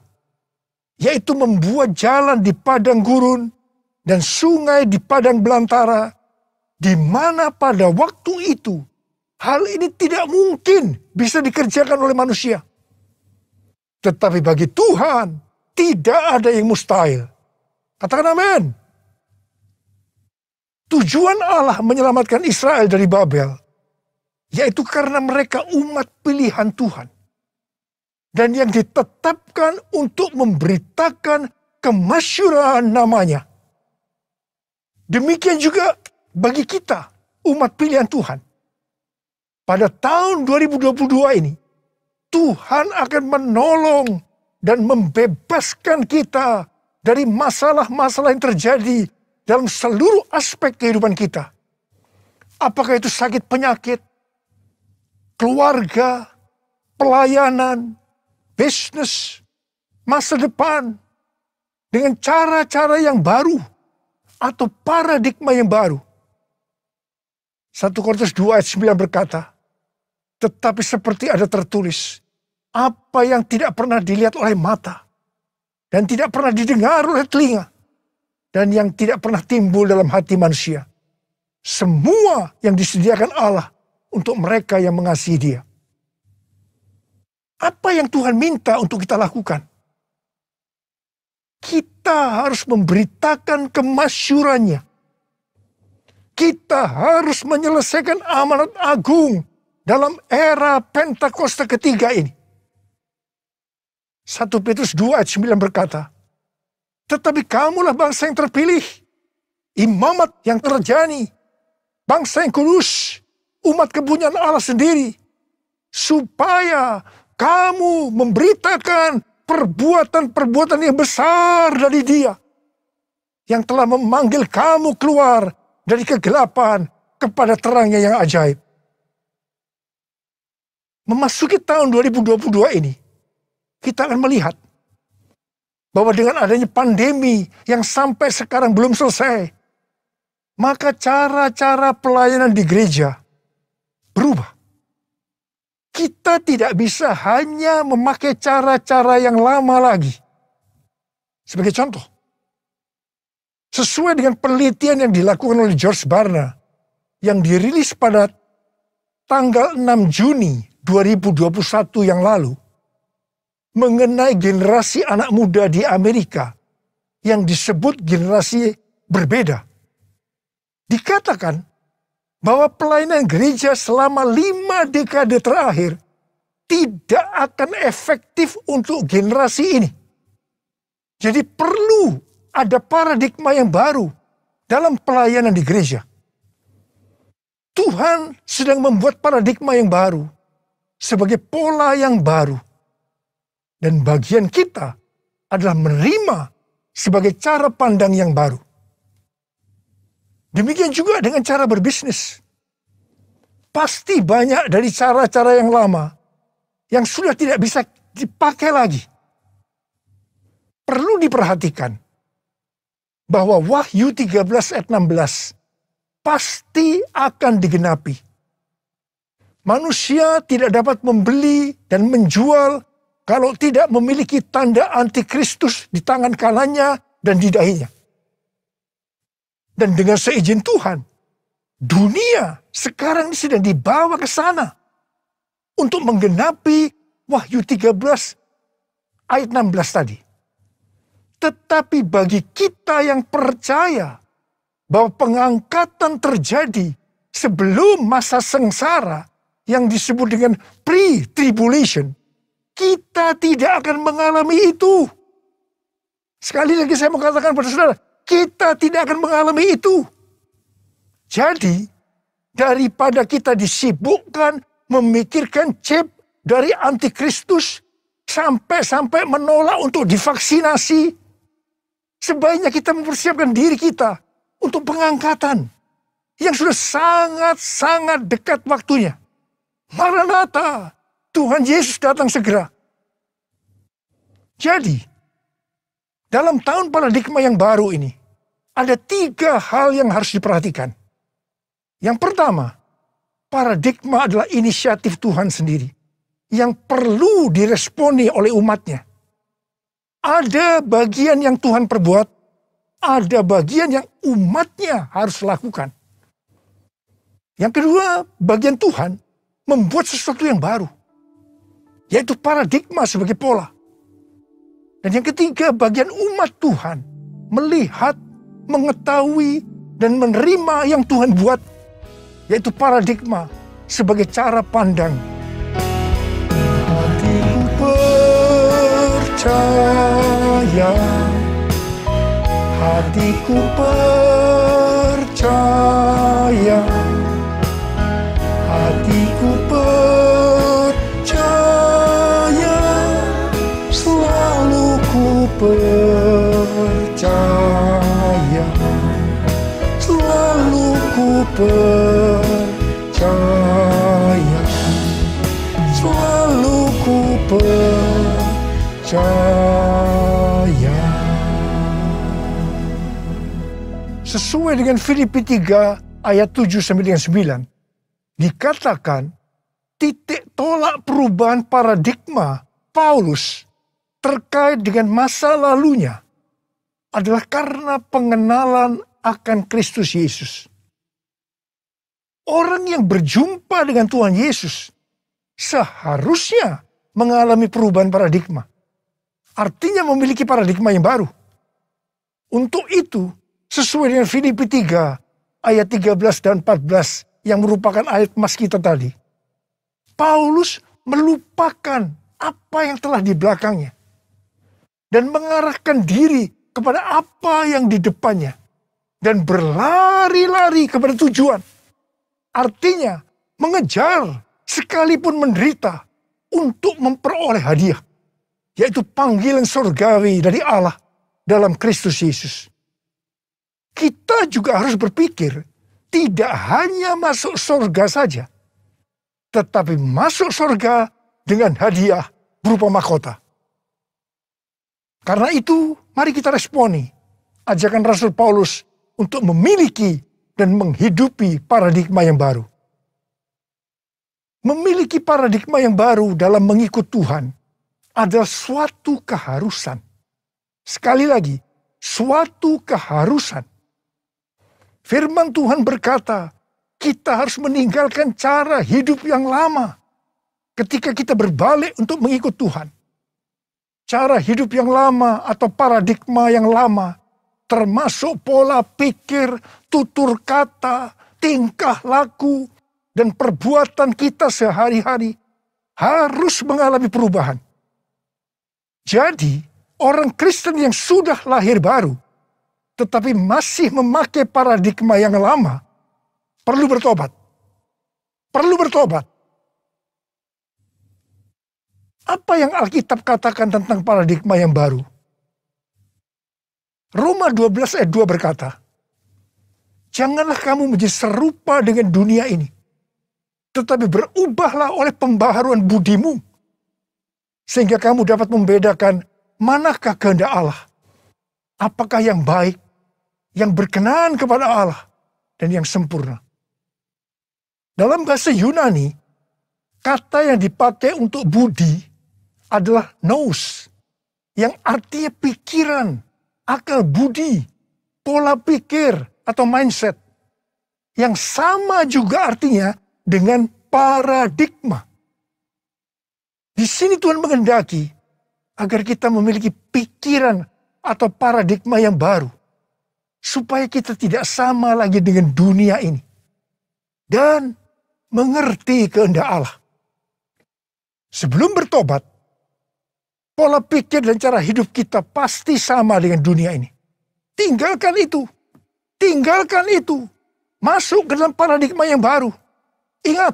yaitu membuat jalan di padang gurun dan sungai di padang belantara, di mana pada waktu itu hal ini tidak mungkin bisa dikerjakan oleh manusia. Tetapi bagi Tuhan tidak ada yang mustahil. Katakan amin. Tujuan Allah menyelamatkan Israel dari Babel, yaitu karena mereka umat pilihan Tuhan. Dan yang ditetapkan untuk memberitakan kemasyhuran namanya. Demikian juga bagi kita, umat pilihan Tuhan. Pada tahun 2022 ini, Tuhan akan menolong dan membebaskan kita dari masalah-masalah yang terjadi dalam seluruh aspek kehidupan kita. Apakah itu sakit penyakit, keluarga, pelayanan, bisnis, masa depan, dengan cara-cara yang baru atau paradigma yang baru. 1 Korintus 2 ayat 9 berkata, tetapi seperti ada tertulis, apa yang tidak pernah dilihat oleh mata, dan tidak pernah didengar oleh telinga, dan yang tidak pernah timbul dalam hati manusia. Semua yang disediakan Allah untuk mereka yang mengasihi Dia. Apa yang Tuhan minta untuk kita lakukan? Kita harus memberitakan kemasyhurannya. Kita harus menyelesaikan amanat agung dalam era Pentakosta ketiga ini. 1 Petrus 2 ayat 9 berkata, tetapi kamulah bangsa yang terpilih, imamat yang terjani, bangsa yang kudus, umat kepunyaan Allah sendiri, supaya kamu memberitakan perbuatan-perbuatan yang besar dari Dia, yang telah memanggil kamu keluar dari kegelapan kepada terangnya yang ajaib. Memasuki tahun 2022 ini, kita akan melihat bahwa dengan adanya pandemi yang sampai sekarang belum selesai, maka cara-cara pelayanan di gereja berubah. Kita tidak bisa hanya memakai cara-cara yang lama lagi. Sebagai contoh, sesuai dengan penelitian yang dilakukan oleh George Barna, yang dirilis pada tanggal 6 Juni 2021 yang lalu, mengenai generasi anak muda di Amerika yang disebut generasi berbeda. Dikatakan bahwa pelayanan gereja selama 5 dekade terakhir tidak akan efektif untuk generasi ini. Jadi perlu ada paradigma yang baru dalam pelayanan di gereja. Tuhan sedang membuat paradigma yang baru sebagai pola yang baru. Dan bagian kita adalah menerima sebagai cara pandang yang baru. Demikian juga dengan cara berbisnis. Pasti banyak dari cara-cara yang lama yang sudah tidak bisa dipakai lagi. Perlu diperhatikan bahwa Wahyu 13 ayat 16 pasti akan digenapi. Manusia tidak dapat membeli dan menjual kalau tidak memiliki tanda antikristus di tangan kanannya dan di dahinya. Dan dengan seizin Tuhan, dunia sekarang sedang dibawa ke sana untuk menggenapi Wahyu 13 ayat 16 tadi. Tetapi bagi kita yang percaya bahwa pengangkatan terjadi sebelum masa sengsara yang disebut dengan pre-tribulation, kita tidak akan mengalami itu. Sekali lagi saya mau katakan pada saudara, kita tidak akan mengalami itu. Jadi, daripada kita disibukkan memikirkan chip dari antikristus sampai menolak untuk divaksinasi, sebaiknya kita mempersiapkan diri kita untuk pengangkatan yang sudah sangat-sangat dekat waktunya. Maranatha, Tuhan Yesus datang segera. Jadi, dalam tahun paradigma yang baru ini, ada 3 hal yang harus diperhatikan. Yang pertama, paradigma adalah inisiatif Tuhan sendiri yang perlu diresponi oleh umatnya. Ada bagian yang Tuhan perbuat, ada bagian yang umatnya harus lakukan. Yang kedua, bagian Tuhan membuat sesuatu yang baru, yaitu paradigma sebagai pola. Dan yang ketiga, bagian umat Tuhan melihat, mengetahui, dan menerima yang Tuhan buat, yaitu paradigma sebagai cara pandang. Hatiku percaya, hatiku percaya, hatiku percaya, selalu ku percaya, selalu ku percaya, selalu ku percaya. Sesuai dengan Filipi 3 ayat 7 sampai dengan 9, dikatakan titik tolak perubahan paradigma Paulus terkait dengan masa lalunya adalah karena pengenalan akan Kristus Yesus. Orang yang berjumpa dengan Tuhan Yesus seharusnya mengalami perubahan paradigma. Artinya memiliki paradigma yang baru. Untuk itu, sesuai dengan Filipi 3 ayat 13 dan 14 yang merupakan ayat emas kita tadi, Paulus melupakan apa yang telah di belakangnya dan mengarahkan diri kepada apa yang di depannya dan berlari-lari kepada tujuan. Artinya mengejar sekalipun menderita untuk memperoleh hadiah, yaitu panggilan surgawi dari Allah dalam Kristus Yesus. Kita juga harus berpikir tidak hanya masuk surga saja, tetapi masuk surga dengan hadiah berupa mahkota. Karena itu, mari kita responi ajakan Rasul Paulus untuk memiliki dan menghidupi paradigma yang baru. Memiliki paradigma yang baru dalam mengikut Tuhan adalah suatu keharusan. Sekali lagi, suatu keharusan. Firman Tuhan berkata, kita harus meninggalkan cara hidup yang lama ketika kita berbalik untuk mengikut Tuhan. Cara hidup yang lama atau paradigma yang lama termasuk pola pikir, tutur kata, tingkah laku, dan perbuatan kita sehari-hari harus mengalami perubahan. Jadi, orang Kristen yang sudah lahir baru, tetapi masih memakai paradigma yang lama, perlu bertobat. Perlu bertobat. Apa yang Alkitab katakan tentang paradigma yang baru? Roma 12 ayat 2 berkata, janganlah kamu menjadi serupa dengan dunia ini, tetapi berubahlah oleh pembaharuan budimu, sehingga kamu dapat membedakan manakah kehendak Allah, apakah yang baik, yang berkenan kepada Allah, dan yang sempurna. Dalam bahasa Yunani, kata yang dipakai untuk budi adalah nous, yang artinya pikiran, akal budi, pola pikir atau mindset. Yang sama juga artinya dengan paradigma. Di sini Tuhan menghendaki agar kita memiliki pikiran atau paradigma yang baru, supaya kita tidak sama lagi dengan dunia ini dan mengerti kehendak Allah. Sebelum bertobat, pola pikir dan cara hidup kita pasti sama dengan dunia ini. Tinggalkan itu. Tinggalkan itu. Masuk ke dalam paradigma yang baru. Ingat,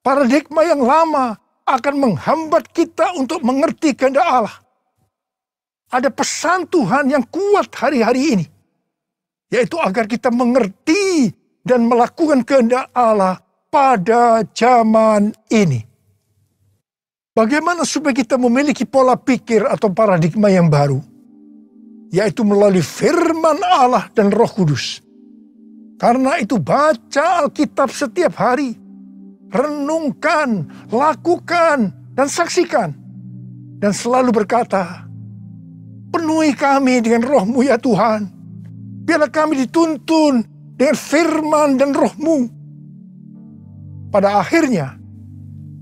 paradigma yang lama akan menghambat kita untuk mengerti kehendak Allah. Ada pesan Tuhan yang kuat hari-hari ini, yaitu agar kita mengerti dan melakukan kehendak Allah pada zaman ini. Bagaimana supaya kita memiliki pola pikir atau paradigma yang baru? Yaitu melalui firman Allah dan Roh Kudus. Karena itu baca Alkitab setiap hari. Renungkan, lakukan, dan saksikan. Dan selalu berkata, penuhi kami dengan Roh-Mu ya Tuhan. Biarlah kami dituntun dengan firman dan Roh-Mu. Pada akhirnya,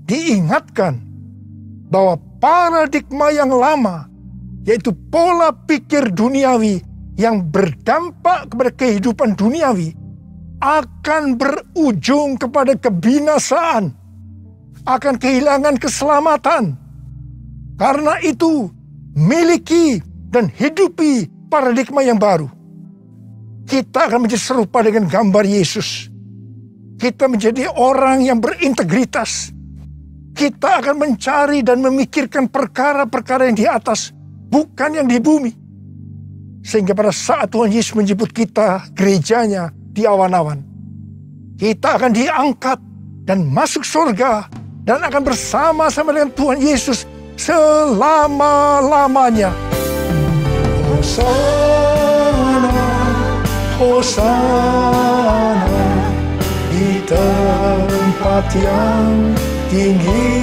diingatkan bahwa paradigma yang lama, yaitu pola pikir duniawi yang berdampak kepada kehidupan duniawi, akan berujung kepada kebinasaan, akan kehilangan keselamatan. Karena itu, miliki dan hidupi paradigma yang baru. Kita akan menjadi serupa dengan gambar Yesus. Kita menjadi orang yang berintegritas. Kita akan mencari dan memikirkan perkara-perkara yang di atas, bukan yang di bumi. Sehingga pada saat Tuhan Yesus menjemput kita, gerejanya, di awan-awan, kita akan diangkat dan masuk surga dan akan bersama-sama dengan Tuhan Yesus selama-lamanya. Hosana, Hosana di tempat yang tinggi.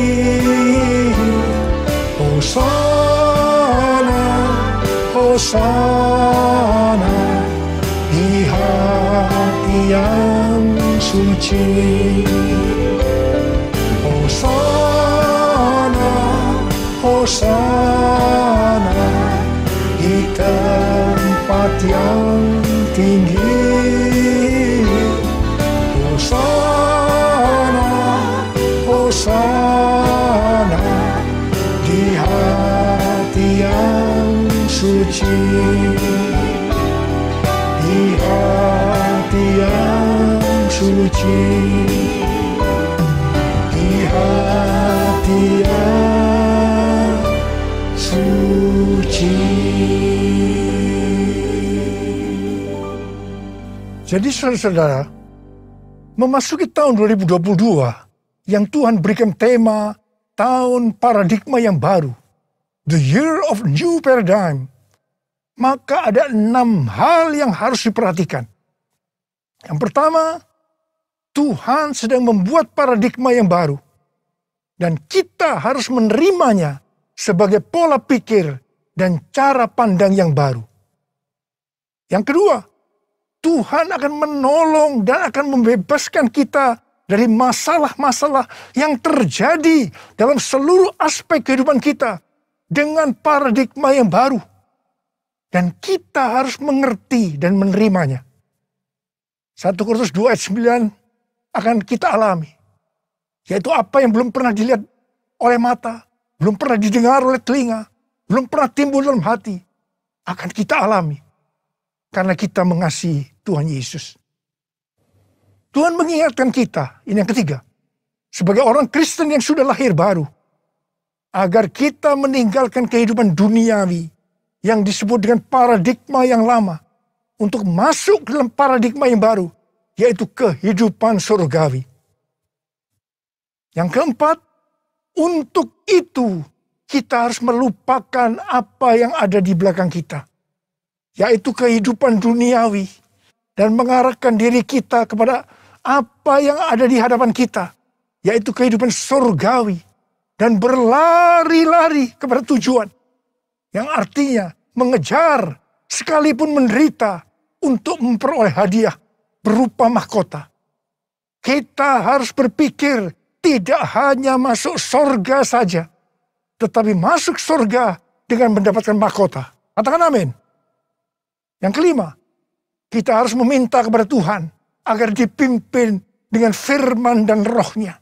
Hosana, Hosana di hati yang suci. Hosana, Hosana di tempat yang tinggi. Hosana, Hosana di hati yang suci. Di hati yang suci, di hati yang suci. Jadi saudara-saudara, memasuki tahun 2022 yang Tuhan berikan tema tahun paradigma yang baru, the year of new paradigm, maka ada 6 hal yang harus diperhatikan. Yang pertama, Tuhan sedang membuat paradigma yang baru. Dan kita harus menerimanya sebagai pola pikir dan cara pandang yang baru. Yang kedua, Tuhan akan menolong dan akan membebaskan kita dari masalah-masalah yang terjadi dalam seluruh aspek kehidupan kita dengan paradigma yang baru. Dan kita harus mengerti dan menerimanya. 1 Korintus 2 ayat 9 akan kita alami. Yaitu apa yang belum pernah dilihat oleh mata, belum pernah didengar oleh telinga, belum pernah timbul dalam hati, akan kita alami. Karena kita mengasihi Tuhan Yesus. Tuhan mengingatkan kita, ini yang ketiga, sebagai orang Kristen yang sudah lahir baru, agar kita meninggalkan kehidupan duniawi yang disebut dengan paradigma yang lama, untuk masuk dalam paradigma yang baru, yaitu kehidupan surgawi. Yang keempat, untuk itu kita harus melupakan apa yang ada di belakang kita, yaitu kehidupan duniawi, dan mengarahkan diri kita kepada apa yang ada di hadapan kita, yaitu kehidupan surgawi, dan berlari-lari kepada tujuan, yang artinya mengejar sekalipun menderita untuk memperoleh hadiah berupa mahkota. Kita harus berpikir tidak hanya masuk surga saja, tetapi masuk surga dengan mendapatkan mahkota. Katakan amin. Yang kelima, kita harus meminta kepada Tuhan agar dipimpin dengan firman dan rohnya,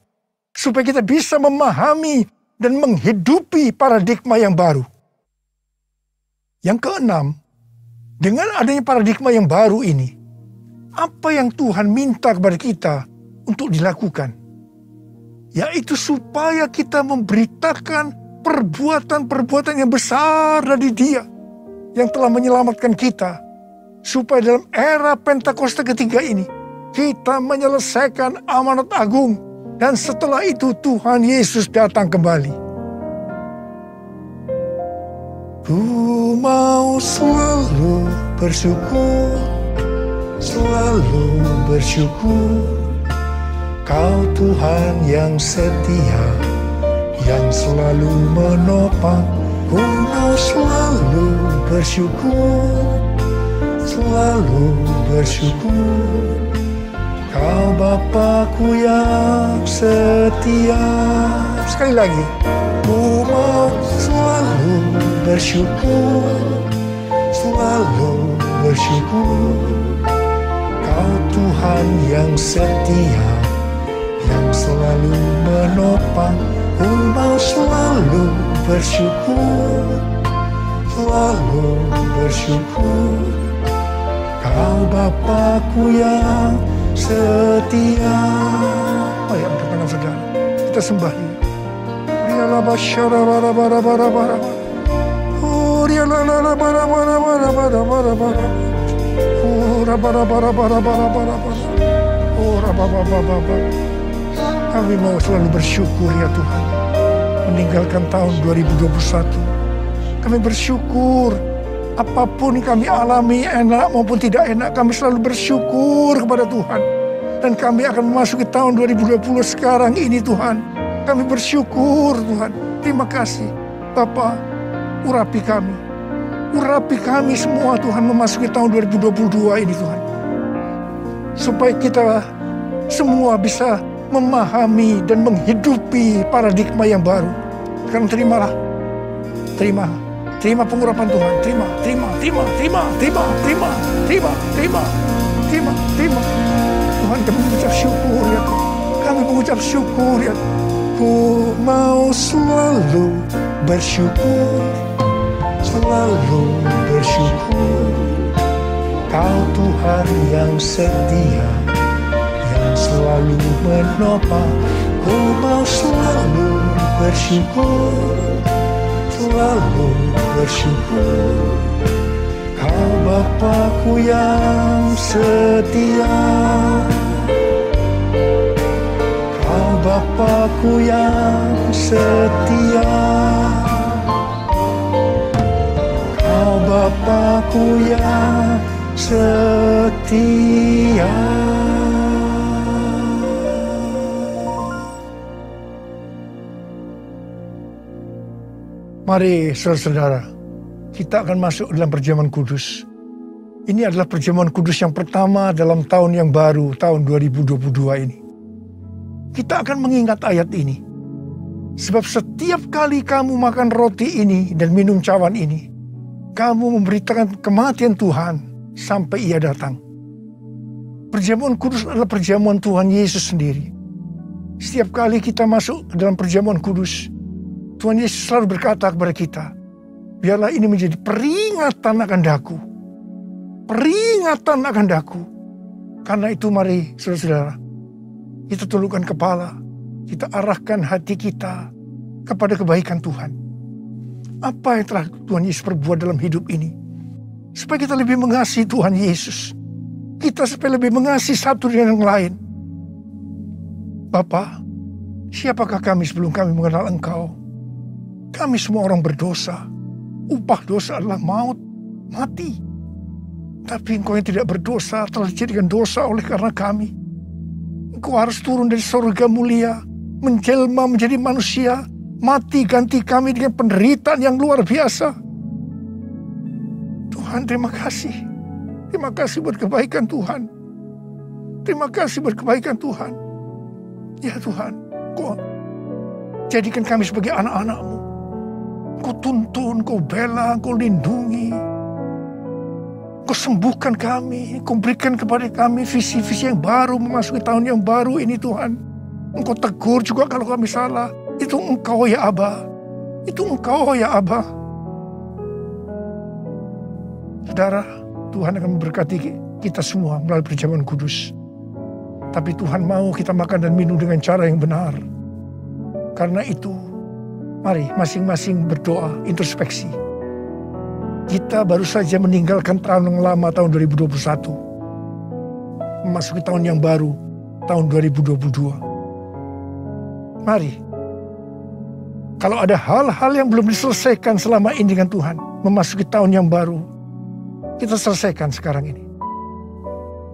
supaya kita bisa memahami dan menghidupi paradigma yang baru. Yang keenam, dengan adanya paradigma yang baru ini, apa yang Tuhan minta kepada kita untuk dilakukan? Yaitu supaya kita memberitakan perbuatan-perbuatan yang besar dari Dia yang telah menyelamatkan kita. Supaya dalam era Pentakosta ketiga ini, kita menyelesaikan amanat agung. Dan setelah itu Tuhan Yesus datang kembali. Ku mau selalu bersyukur, selalu bersyukur. Kau Tuhan yang setia, yang selalu menopang. Ku mau selalu bersyukur, selalu bersyukur. Kau Bapa-Ku yang setia. Sekali lagi. Ku mau selalu bersyukur, selalu bersyukur. Kau Tuhan yang setia, yang selalu menopang. Ku mau selalu bersyukur, selalu bersyukur. Kau Bapa-Ku yang setia. Mari angkat tangan saudara, kita sembah Dia. Riala basyara bara bara bara bara. Oh riala la bara bara bara bara bara bara. Oh bara bara bara bara bara bara. Oh bara bara bara. Kami mau selalu bersyukur ya Tuhan. Meninggalkan tahun 2021, kami bersyukur. Apapun yang kami alami, enak maupun tidak enak, kami selalu bersyukur kepada Tuhan. Dan kami akan memasuki tahun 2020 sekarang ini Tuhan. Kami bersyukur Tuhan. Terima kasih Bapa, urapi kami. Urapi kami semua Tuhan memasuki tahun 2022 ini Tuhan. Supaya kita semua bisa memahami dan menghidupi paradigma yang baru. Sekarang terimalah. Terima pengurapan Tuhan. Terima. Tuhan, kami mengucap syukur ya Tuhan. Kami mengucap syukur ya Tuhan. Ku mau selalu bersyukur, selalu bersyukur. Kau Tuhan yang setia, yang selalu menopang. Ku mau selalu bersyukur, selalu bersyukur. Kau Bapa-Ku yang setia, Kau Bapa-Ku yang setia, Kau Bapa-Ku yang setia. Mari saudara-saudara, kita akan masuk dalam perjamuan kudus. Ini adalah perjamuan kudus yang pertama dalam tahun yang baru, tahun 2022 ini. Kita akan mengingat ayat ini. Sebab setiap kali kamu makan roti ini dan minum cawan ini, kamu memberitakan kematian Tuhan sampai Ia datang. Perjamuan kudus adalah perjamuan Tuhan Yesus sendiri. Setiap kali kita masuk ke dalam perjamuan kudus, Tuhan Yesus selalu berkata kepada kita, biarlah ini menjadi peringatan akan daku. Peringatan akan daku. Karena itu mari saudara-saudara, kita tundukkan kepala, kita arahkan hati kita kepada kebaikan Tuhan. Apa yang telah Tuhan Yesus perbuat dalam hidup ini? Supaya kita lebih mengasihi Tuhan Yesus. Kita supaya lebih mengasihi satu dengan yang lain. Bapa, siapakah kami sebelum kami mengenal Engkau? Kami semua orang berdosa. Upah dosa adalah maut, mati. Tapi Engkau yang tidak berdosa telah dijadikan dosa oleh karena kami. Engkau harus turun dari surga mulia, menjelma menjadi manusia, mati ganti kami dengan penderitaan yang luar biasa. Tuhan, terima kasih. Terima kasih buat kebaikan Tuhan. Terima kasih buat kebaikan Tuhan. Ya Tuhan, Engkau jadikan kami sebagai anak-anak-Mu. Engkau tuntun, Engkau bela, Engkau lindungi. Engkau sembuhkan kami. Engkau berikan kepada kami visi-visi yang baru memasuki tahun yang baru ini Tuhan. Engkau tegur juga kalau kami salah. Itu Engkau ya Aba. Itu Engkau ya Aba. Saudara, Tuhan akan memberkati kita semua melalui perjamuan kudus. Tapi Tuhan mau kita makan dan minum dengan cara yang benar. Karena itu, mari masing-masing berdoa, introspeksi. Kita baru saja meninggalkan tahun yang lama, tahun 2021. Memasuki tahun yang baru, tahun 2022. Mari, kalau ada hal-hal yang belum diselesaikan selama ini dengan Tuhan, memasuki tahun yang baru, kita selesaikan sekarang ini.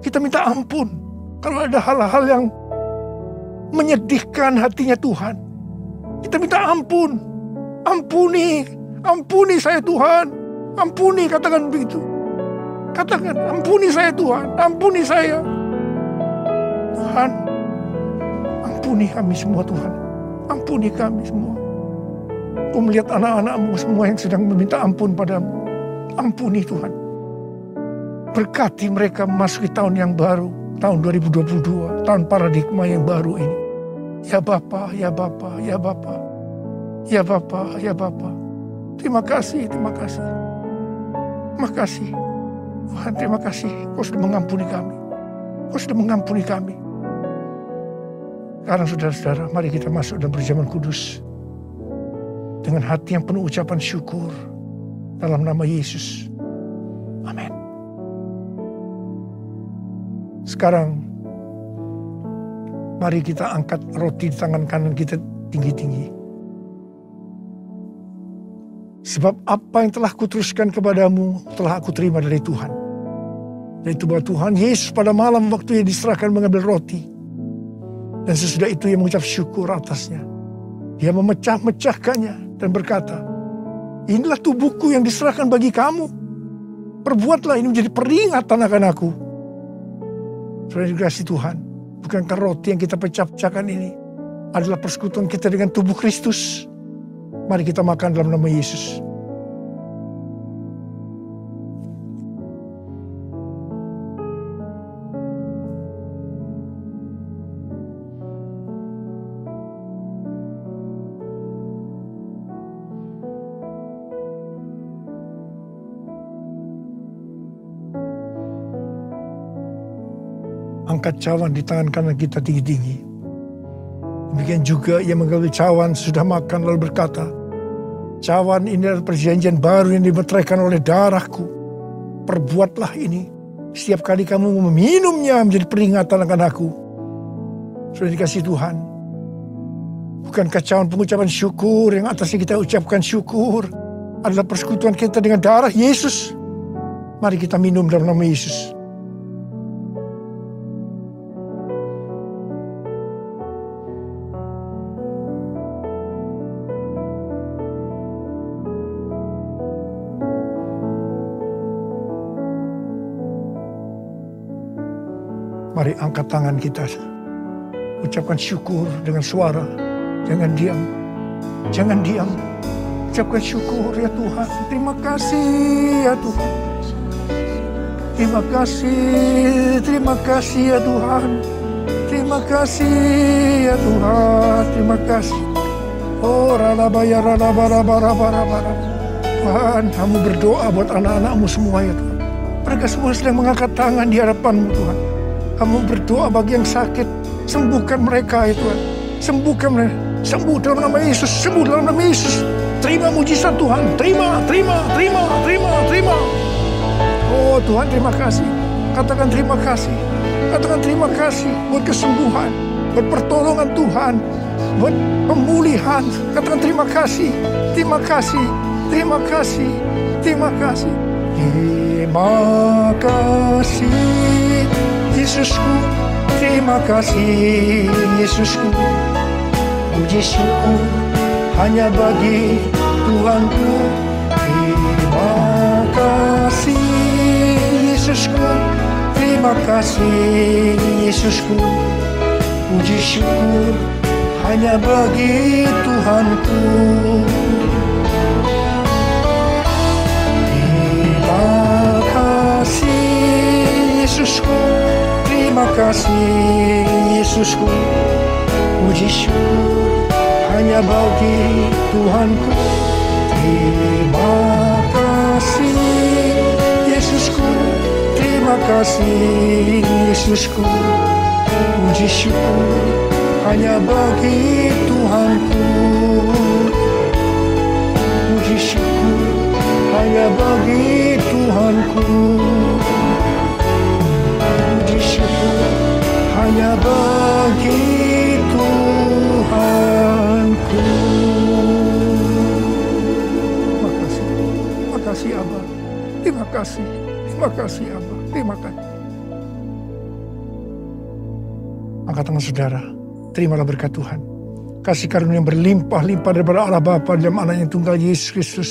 Kita minta ampun. Kalau ada hal-hal yang menyedihkan hatinya Tuhan, kita minta ampun. Ampuni saya Tuhan. Ampuni, katakan begitu. Katakan, ampuni saya Tuhan. Ampuni saya. Tuhan, ampuni kami semua Tuhan. Ampuni kami semua. Kau melihat anak-anak-Mu semua yang sedang meminta ampun padamu. Ampuni Tuhan. Berkati mereka memasuki tahun yang baru. Tahun 2022, tahun paradigma yang baru ini. Ya Bapa, ya Bapa, ya Bapa. Ya Bapa, ya Bapa. Terima kasih, terima kasih. Terima kasih. Tuhan, terima kasih. Kau sudah mengampuni kami. Kau sudah mengampuni kami. Sekarang saudara-saudara, mari kita masuk dalam perjamuan kudus. Dengan hati yang penuh ucapan syukur. Dalam nama Yesus. Amin. Sekarang, mari kita angkat roti di tangan kanan kita tinggi-tinggi. Sebab apa yang telah kuteruskan kepadamu, telah aku terima dari Tuhan. Yaitu bahwa Tuhan Yesus pada malam waktu ia diserahkan mengambil roti. Dan sesudah itu ia mengucap syukur atasnya. Dia memecah-mecahkannya dan berkata, inilah tubuhku yang diserahkan bagi kamu. Perbuatlah ini menjadi peringatan akan aku. Saudara dikasihi Tuhan, bukankah roti yang kita pecah-pecahkan ini adalah persekutuan kita dengan tubuh Kristus? Mari kita makan dalam nama Yesus. Angkat cawan di tangan kanan kita tinggi-tinggi. Demikian juga ia mengambil cawan sudah makan lalu berkata, cawan ini adalah perjanjian baru yang dimeteraikan oleh darahku. Perbuatlah ini setiap kali kamu meminumnya menjadi peringatan akan aku. Sudah dikasih Tuhan. Bukankah cawan pengucapan syukur yang atasnya kita ucapkan syukur adalah persekutuan kita dengan darah Yesus? Mari kita minum dalam nama Yesus. Mari angkat tangan kita. Ucapkan syukur dengan suara. Jangan diam. Jangan diam. Ucapkan syukur ya Tuhan. Terima kasih ya Tuhan. Terima kasih. Terima kasih ya Tuhan. Terima kasih ya Tuhan. Terima kasih. Oh ralabaya ralabarabarabarabara. Tuhan, kamu berdoa buat anak-anakmu semua ya Tuhan. Mereka semua sedang mengangkat tangan di hadapan-Mu Tuhan. Kamu berdoa bagi yang sakit, sembuhkan mereka ya Tuhan. Sembuhkan mereka, sembuh dalam nama Yesus, sembuh dalam nama Yesus. Terima mujizat Tuhan, terima. Oh Tuhan terima kasih, katakan terima kasih. Katakan terima kasih buat kesembuhan, buat pertolongan Tuhan, buat pemulihan. Katakan terima kasih, terima kasih, terima kasih, terima kasih. Terima kasih Yesusku, terima kasih Yesusku. Puji syukur hanya bagi Tuhanku. Terima kasih Yesusku, terima kasih Yesusku. Puji syukur hanya bagi Tuhanku. Terima kasih Yesusku, terima kasih Yesusku. Puji syukur hanya bagi Tuhanku. Terima kasih Yesusku, terima kasih Yesusku. Puji syukur hanya bagi Tuhanku. Puji syukur hanya bagi Tuhanku. Puji syukur hanya bagi Tuhanku. Terima kasih Abah. Terima kasih. Terima kasih Abah. Terima kasih. Angkat tangan saudara. Terimalah berkat Tuhan. Kasih karunia yang berlimpah-limpah daripada Allah Bapa dalam anaknya tunggal Yesus Kristus.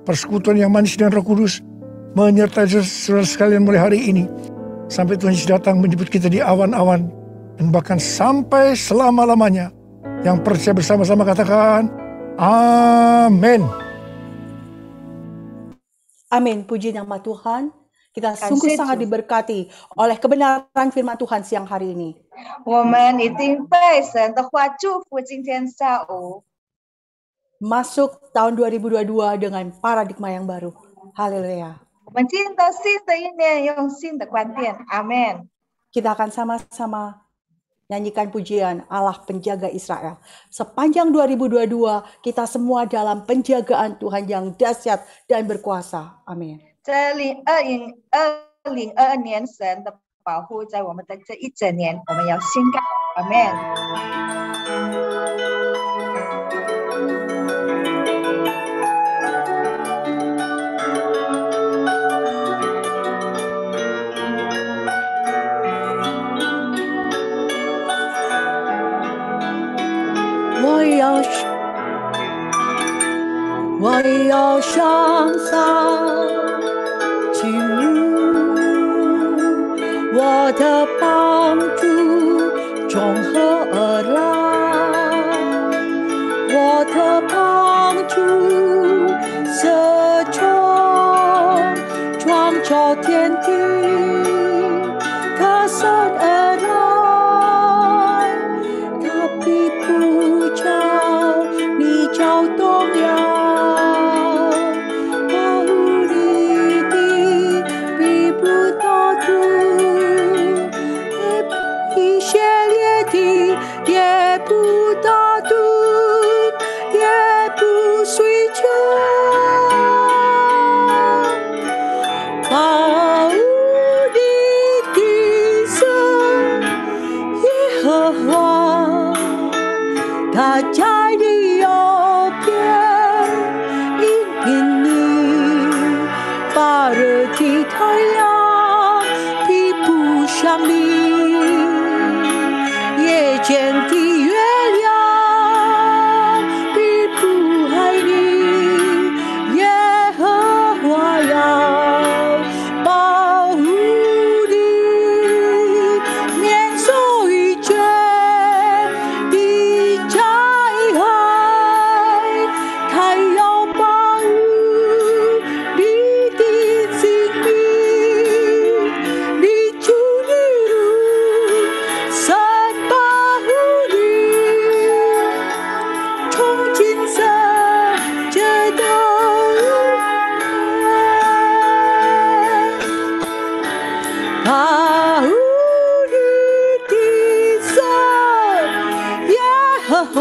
Persekutuan yang manis dan Roh Kudus menyertai saudara sekalian mulai hari ini. Sampai Tuhan Yesus datang menjemput kita di awan-awan. Dan bahkan sampai selama-lamanya. Yang percaya bersama-sama katakan, amin. Amin. Puji nama Tuhan. Kita sungguh sangat diberkati oleh kebenaran firman Tuhan siang hari ini. 我们一定被神的话祝福今天下午。 Masuk tahun 2022 dengan paradigma yang baru. Haleluya. 我们进到新的一年，用新的观点。阿门。 Kita akan sama-sama nyanyikan pujian Allah penjaga Israel. Sepanjang 2022 kita semua dalam penjagaan Tuhan yang dahsyat dan berkuasa. Amin. 这2022年神的保护在我们的这一整年，我们要宣告。阿门。 我要向上举我的帮助从何而来？我的帮助是从创造天地他生而来，他必不叫你叫动摇。 也不打盹，也不睡觉，保护你的神耶和华，他在你右边引领你，把日的太阳必不向你。 夜间的月亮必不害你，耶和华要保护你，免受一切的灾害，他要保护你的性命，你主的路神。 保护你的神耶和华，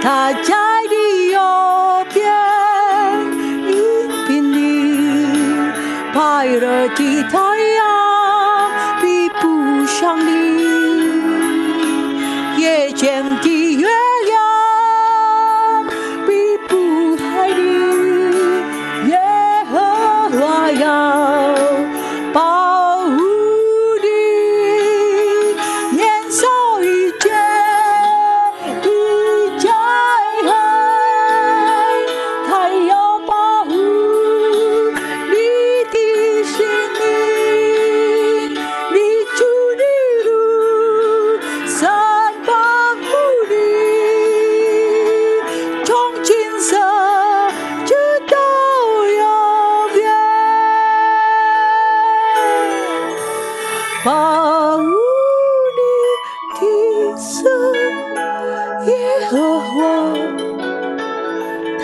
他在你右边引领你，白日的太阳必不向你，夜间的月亮必不害你，耶和华要。 保护你，免受一切的灾害，他要保护你的性命，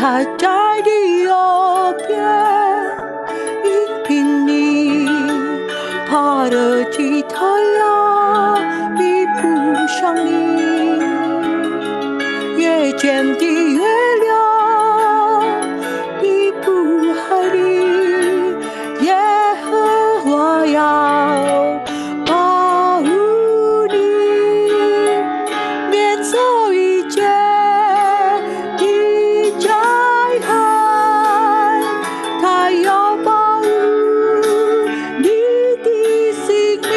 他在你右边，应凭你爬得起太阳，比不上你夜间的月亮，比不海里耶和华要保护你，免受一切的灾害，他要保护你的性命，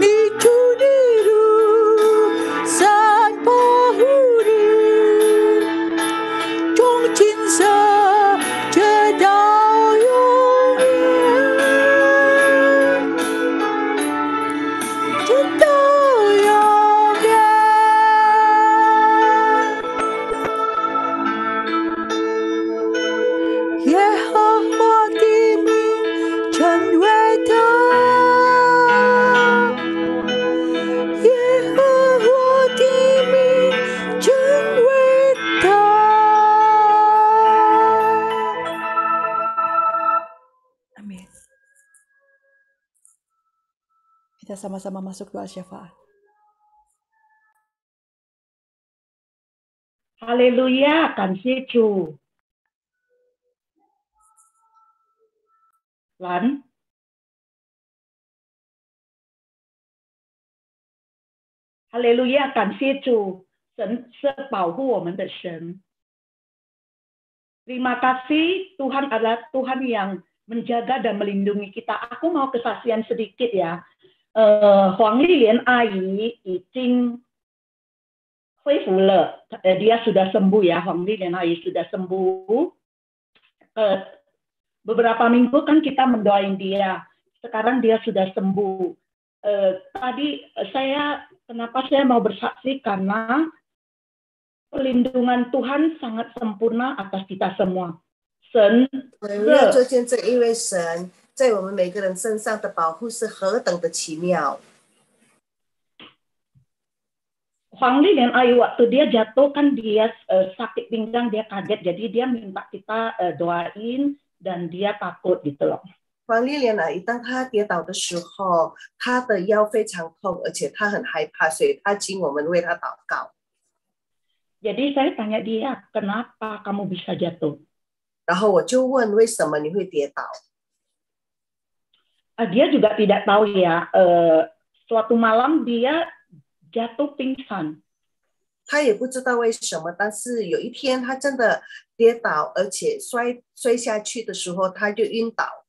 你出你入，神保护你，从今生直到永远，直到永远。耶和华的名真伟大，耶和华的名真伟大。Amin. Kita sama-sama masuk doa syafaat. Haleluya, 感谢主。兰，哈利路亚，感谢主，神是保护我们的神。Terima kasih, Tuhan adalah Tuhan yang menjaga dan melindungi kita. Aku mau kesaksian sedikit ya. 黄丽莲阿姨已经恢复了，dia sudah sembuh ya. 黄丽莲阿姨 sudah sembuh. Beberapa minggu kan kita mendoain dia. Sekarang dia sudah sembuh. Tadi kenapa saya mau bersaksi, karena perlindungan Tuhan sangat sempurna atas kita semua. 神要做见证，因为神在我们每个人身上的保护是何等的奇妙。黄丽莲阿姨 waktu dia jatuh kan dia sakit pinggang, dia kaget, jadi dia minta kita doain dan dia takut gitu loh. 黄丽莲阿姨当她跌倒的时候，她的腰非常痛，而且她很害怕，所以她请我们为她祷告。 Jadi saya tanya dia, kenapa kamu bisa jatuh? 然后我就问为什么你会跌倒？ Dia juga tidak tahu ya. Suatu malam dia jatuh pingsan. 他也不知道为什么，但是有一天他真的跌倒，而且摔下去的时候他就晕倒。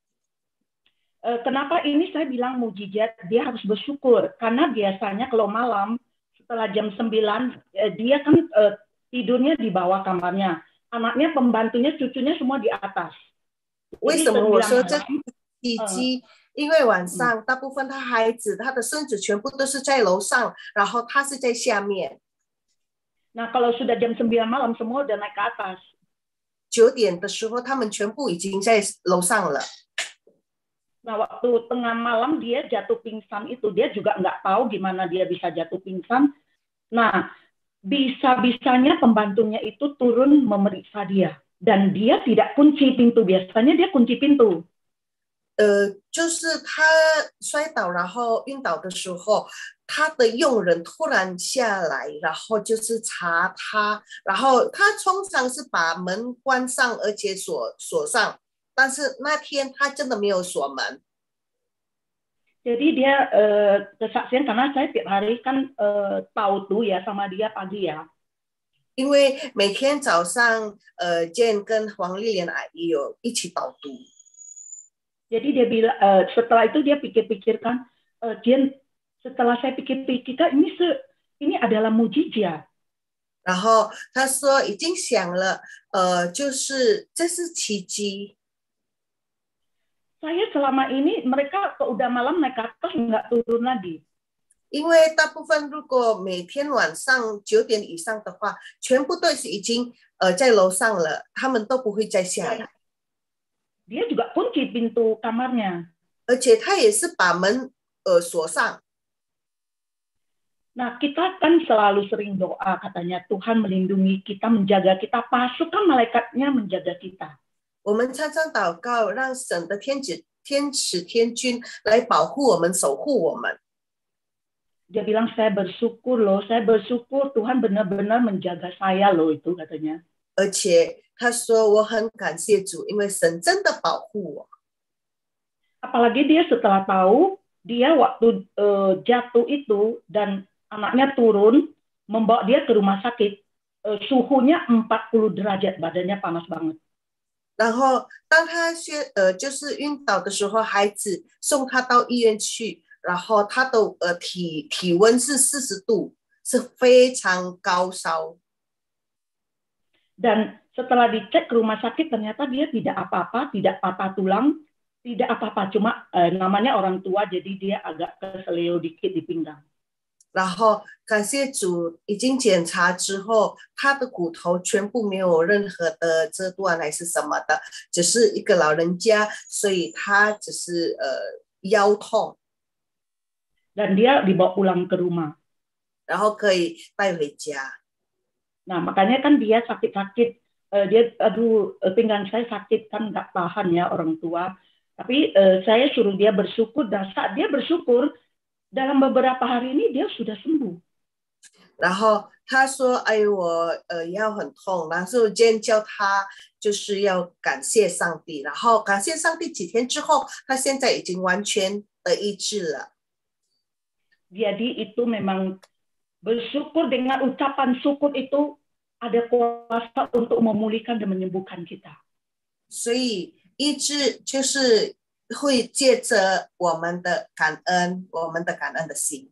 Kenapa ini saya bilang mujizat? Dia harus bersyukur karena biasanya kalau malam setelah jam 9 dia kan tidurnya di bawah kamarnya, anaknya, pembantunya, cucunya semua di atas. 为什么我说这是奇迹？因为晚上大部分他孩子、他的孙子全部都是在楼上，然后他是在下面。 Nah, kalau sudah jam 9 malam semua udah naik ke atas. 9点的时候，他们全部已经在楼上了。 Nah, waktu tengah malam dia jatuh pingsan itu, dia juga nggak tahu gimana dia bisa jatuh pingsan. Nah, bisa-bisanya pembantunya itu turun memeriksa dia. Dan dia tidak kunci pintu. Biasanya dia kunci pintu. 就是他摔倒然后晕倒的时候，他的佣人突然下来，然后就是查他，然后他通常是把门关上而且锁上，但是那天他真的没有锁门。 Jadi dia kesaksian karena saya tiap hari kan tahu tuh ya sama dia pagi ya. 因为每天早上Jane 跟黄丽莲阿姨有一起导读。 Jadi dia bilang setelah itu dia pikir-pikirkan, Jane, setelah saya pikir-pikirkan ini adalah mujizat. 然后他说已经想了，就是这是奇迹。 Saya selama ini mereka kalau udah malam naik ke atas nggak turun lagi. 因为大部分如果每天晚上9点以上的话，全部都是已经在楼上了，他们都不会再下来。 Dia juga kunci pintu kamarnya. 而且他也是把门锁上。Nah, kita kan selalu sering doa, katanya Tuhan melindungi kita, menjaga kita, pasukan malaikatnya menjaga kita. 我们常常祷告，让神的天使天军来保护我们，守护我们。 Dia bilang, saya bersyukur loh, saya bersyukur Tuhan benar-benar menjaga saya loh, itu katanya. 而且他说我很感谢主，因为神真的保护我。 Apalagi dia setelah tahu, dia waktu jatuh itu dan anaknya turun, membawa dia ke rumah sakit, suhunya 40 derajat, badannya panas banget. 然后当他就是晕倒的时候，孩子送他到医院去，然后他的体温是40度，是非常高烧。 Dan setelah dicek ke rumah sakit, ternyata dia tidak apa-apa, tidak patah tulang, tidak apa-apa, cuma namanya orang tua, jadi dia agak keseleo dikit di pinggang. 然后感谢主，已经检查之后，他的骨头全部没有任何的折断还是什么的，只是一个老人家，所以他只是腰痛。 Dan dia dibawa pulang ke rumah. 然后可以带回家。 Nah, makanya kan dia sakit-sakit, dia aduh pinggang saya sakit kan nggak tahan ya orang tua. Tapi saya suruh dia bersyukur, dan saat dia bersyukur dalam beberapa hari ini dia sudah sembuh. 然后他说：“哎，我腰很痛。”然后今天叫他就是要感谢上帝，然后感谢上帝几天之后，他现在已经完全的医治了。 Jadi itu memang bersyukur, dengan ucapan syukur itu ada kuasa untuk memulihkan dan menyembuhkan kita. 所以医治就是会借着我们的感恩，我们的感恩的心。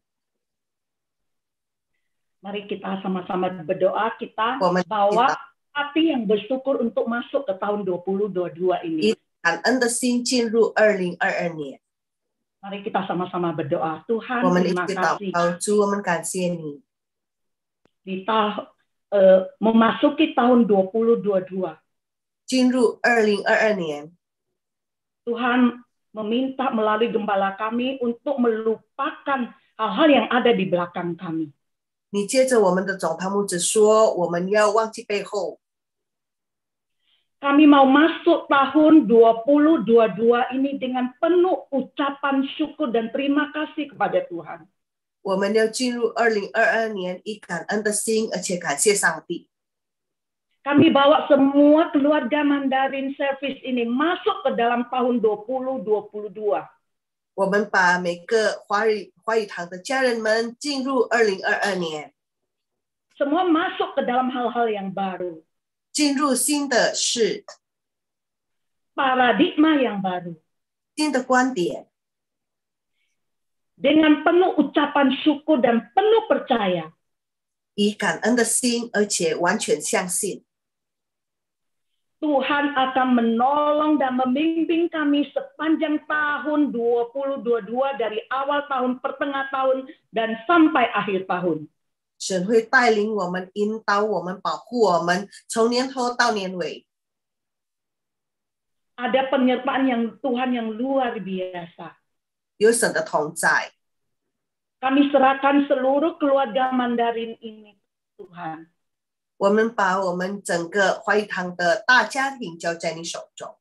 Mari kita sama-sama berdoa, kita 我们 bawa hati yang bersyukur untuk masuk ke tahun 2022 ini. 感恩的心进入2022年。 Mari kita sama-sama berdoa. Tuhan, 我们一 terima 起祷 kasih. 告，主，我们感谢你。 Memasuki tahun 2022. 进入2022年， Tuhan meminta melalui gembala kami untuk melupakan hal-hal yang ada di belakang kami. 你接着我们的总堂牧者说，我们要忘记背后。 Kami mau masuk tahun 2022 ini dengan penuh ucapan syukur dan terima kasih kepada Tuhan. 我们要进入2022年，以感恩的心，而且感谢上帝。 Kami bawa semua keluarga Mandarin Service ini masuk ke dalam tahun 2022. 我们把每个华语堂的家人们进入2022年， Semua masuk ke dalam hal-hal yang baru. 进入新的事、 Paradigma yang baru. 新的观点， Dengan penuh ucapan syukur dan penuh percaya. 以感恩的心，而且完全相信 Tuhan akan menolong dan membimbing kami sepanjang tahun 2022 dari awal tahun, pertengah tahun, dan sampai akhir tahun. 神会带领我们、引导我们、保护我们，从年头到年尾。 Ada penyertaan yang Tuhan yang luar biasa. 有神的同在， Kami serahkan seluruh keluarga Mandarin ini, Tuhan. 我们把我们整个华语堂的大家庭交在你手中。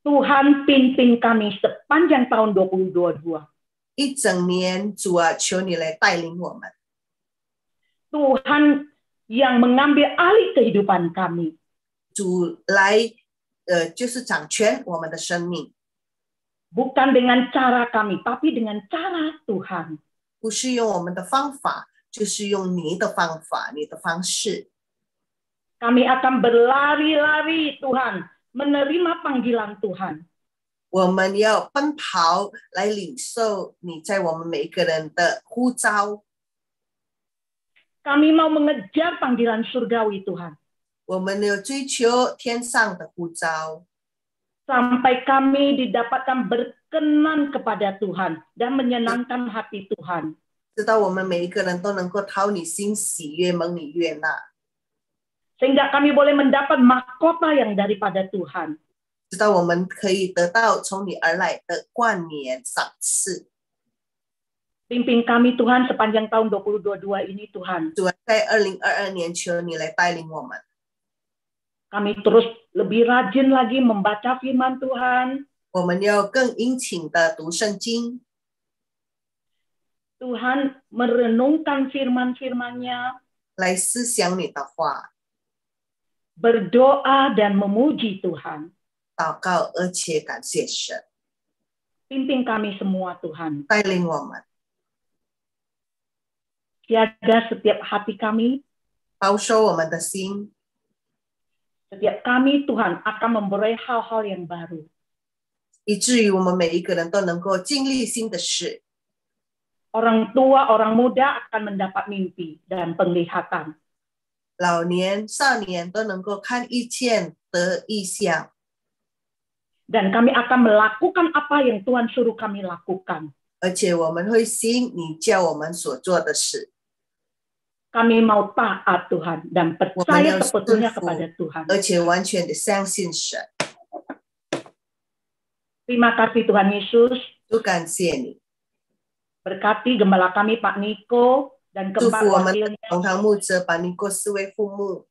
Tuhan pimpin kami sepanjang tahun 2022. 一整年，主啊，求你来带领我们。 Tuhan yang mengambil alih kehidupan kami. 主来，就是掌权我们的生命， Bukan dengan cara kami, tapi dengan cara Tuhan. 不是用我们的方法，就是用你的方法、你的方式。 Kami akan berlari-lari Tuhan, menerima panggilan Tuhan. 我们要奔跑来领受你在我们每一个人的呼召。 Kami mau mengejar panggilan surgawi Tuhan. 我们要追求天上的呼召， Sampai kami didapatkan berkenan kepada Tuhan dan menyenangkan hati Tuhan. 直到我们每一个人都能够讨你心喜悦、蒙你悦纳， Sehingga kami boleh mendapat mahkota yang daripada Tuhan. 直到我们可以得到从你而来的冠冕赏赐。Pimpin kami Tuhan sepanjang tahun 2022 ini Tuhan. 主啊，在2022年，求你来带领我们。 Kami terus lebih rajin lagi membaca firman Tuhan. 我们要更殷勤的读圣经， Tuhan merenungkan firman-firman-Nya, 来思想你的话， berdoa dan memuji Tuhan. 祷告，而且感谢神， Pimpin kami semua Tuhan. 带领我们， Jaga setiap hati kami. 保守我们的心。 Setiap kami Tuhan akan memperoleh hal-hal yang baru. 以至于我们每一个人都能够经历新的事。 Orang tua, orang muda akan mendapat mimpi dan penglihatan. 老年、少年都能够看意见得意象， Dan kami akan melakukan apa yang Tuhan suruh kami lakukan. 而且我们会信你叫我们所做的事。 Kami mau taat Tuhan dan percaya sepenuhnya kepada Tuhan. 而且完全的相信神。 Terima kasih Tuhan Yesus. 都感谢你， Berkati gembala kami Pak Niko dan 祝福 keempat 我们的 wakilnya. 同堂牧者把尼过四位父母，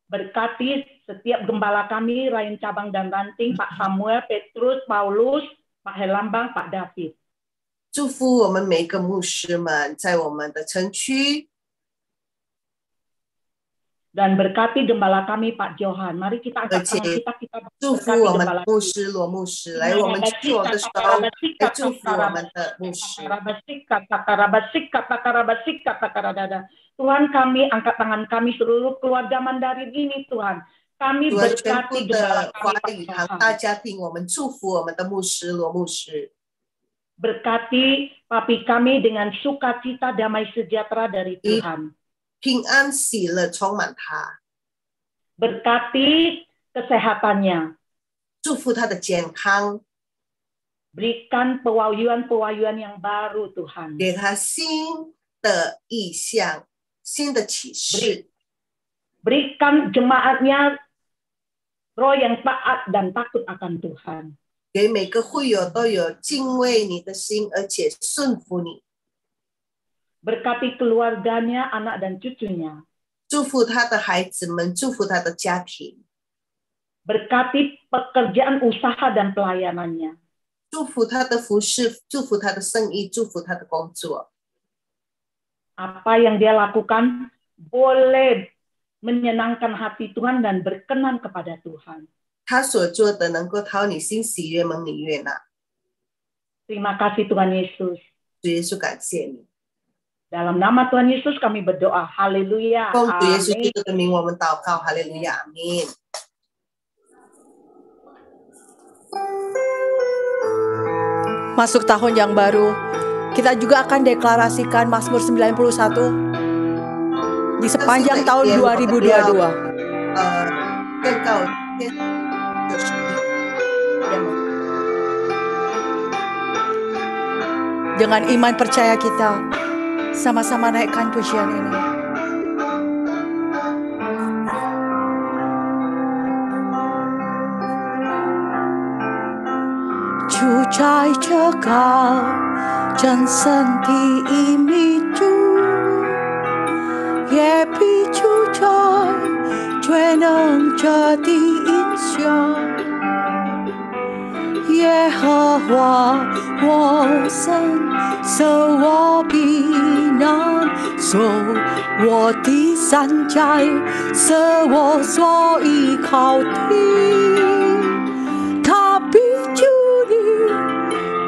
Berkati setiap gembala kami, Rayon Cabang dan Ranting, Pak Samuel, Petrus, Paulus, Pak Helambang, Pak David. 祝福我们每一个牧师们在我们的城区， Dan berkati gembala kami Pak Johan. Mari kita angkat tangan kita 祝福 berkati 我们 gembala 的牧师罗牧师，来我们去做的时候，来祝福我们的牧师。 Tuhan, kami angkat tangan kami seluruh keluarga Mandarin ini Tuhan. Kami 主啊，全 berkati 部 gembala 的华 kami 语 Pak 堂 Johan. 大家庭，我们祝福我们的牧师罗牧师。 Berkati papi kami dengan sukacita damai sejahtera dari Tuhan. 平安喜乐充满他， Berkati kesehatannya. 祝福他的健康， Berikan pewahyuan-pewahyuan yang baru Tuhan. 给他新的意象、新的启示， Berikan jemaatnya roh yang taat dan takut akan Tuhan. 给每个会友都有敬畏你的心，而且顺服你。 Berkati keluarganya, anak dan cucunya. 祝福他的孩子们，祝福他的家庭， Berkati pekerjaan usaha dan pelayanannya. 祝福他的服饰，祝福他的生意，祝福他的工作。 Apa yang dia lakukan boleh menyenangkan hati Tuhan dan berkenan kepada Tuhan. 他所做的能够讨你心喜悦，蒙你悦纳。 Terima kasih Tuhan Yesus. 主耶稣，感谢你， Dalam nama Tuhan Yesus kami berdoa. Haleluya. 奉主耶稣 Amin. 基督的名，我们祷告，哈利路亚，阿门。 Masuk tahun yang baru, kita juga akan deklarasikan Mazmur 91 di sepanjang tahun 2022. 宣告天的实力。 Dengan iman percaya kita, sama-sama naikkan pujian ini. Chủ trai chớ cao, chân sân thì im đi chú. Ye bi chủ trai, chuyên nâng chờ thì in xiong. 耶和华我神，守我避难，守我的山寨，是我所依靠的。他必救你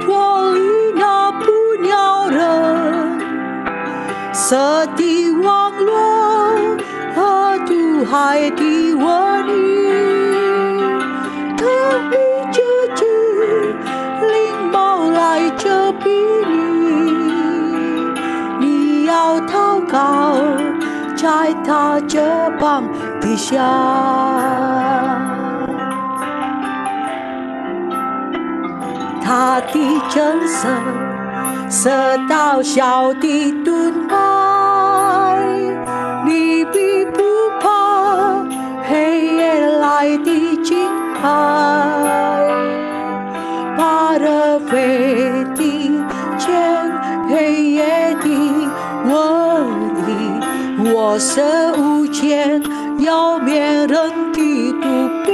脱离那不鸟人，蛇的网罗和毒害的瘟疫。他必救治灵猫来遮蔽你，你要祷告，在他这膀底下。他的真神射到小的盾牌，你必不怕黑夜来的惊害。Para fe ti chen hey 我是无间要灭人的毒病，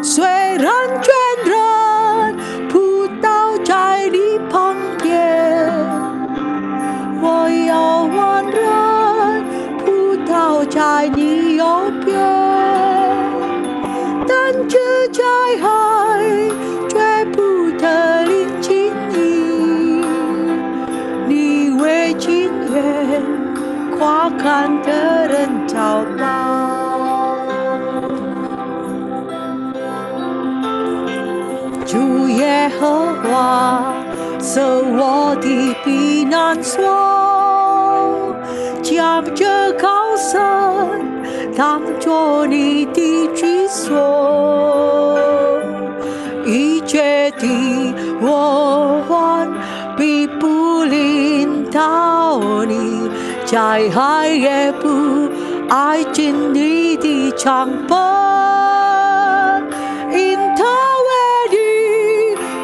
虽然倦人扑倒在你旁边，我要万人扑倒在你右边，但这在海却不得临近你，你为情愿夸看的人找吧。主耶和华是我的避难所，将这高山当作你的居所，一切的祸患必不临到你，灾害也不挨近你的帐篷，因他为你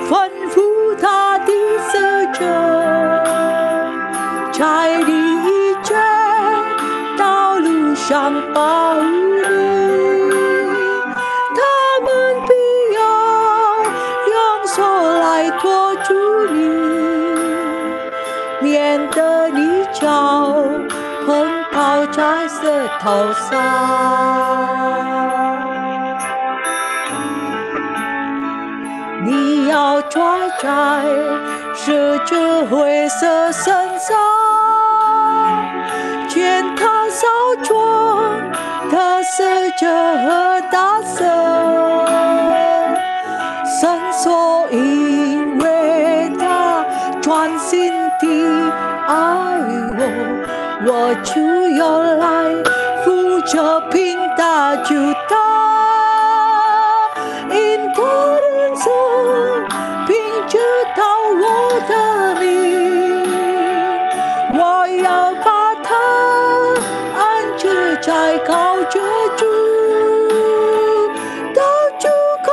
吩咐他的使者，在你一切道路上保护你，他们必要用手来托住你，免得你脚碰倒在石头上。你要抓在十字灰色身上，见他少壮的使者和大神，神说因为他专心地爱我就要来扶着平打救他，因他人生并知道我的名，我要把他安置在高者中，到处靠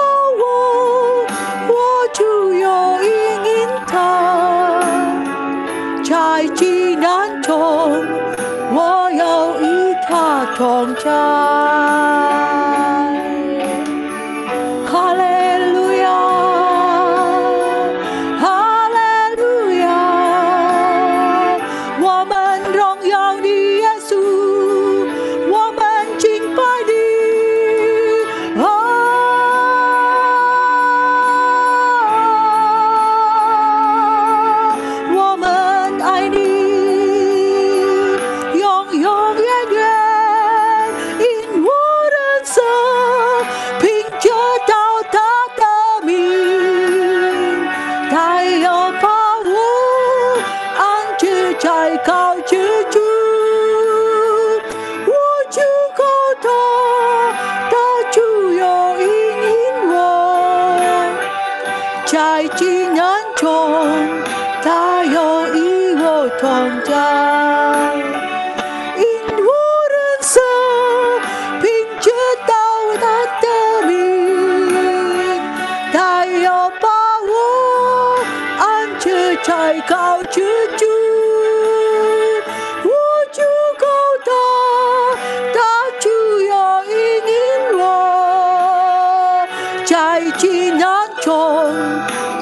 我就要引他，在极难中我要与他同在。哈利路亚，哈利路亚，我们荣耀你耶稣，我们敬拜你，我们爱你，永永远远，因我人生凭着到他的名，他要把我安置在高之处，我就靠他，他就要引我，在极难中他要与我同在，因我人生凭着到他的名，他要把我安置在高之处，我就靠他，他就要引我，在极难中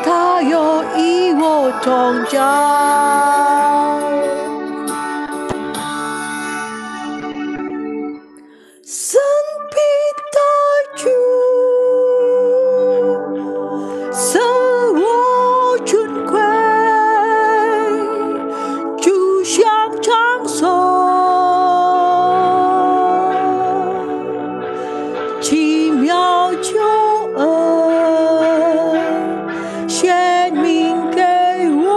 他要与我同在。神必带住，使我尊贵，就像长寿，奇妙救恩显明给我，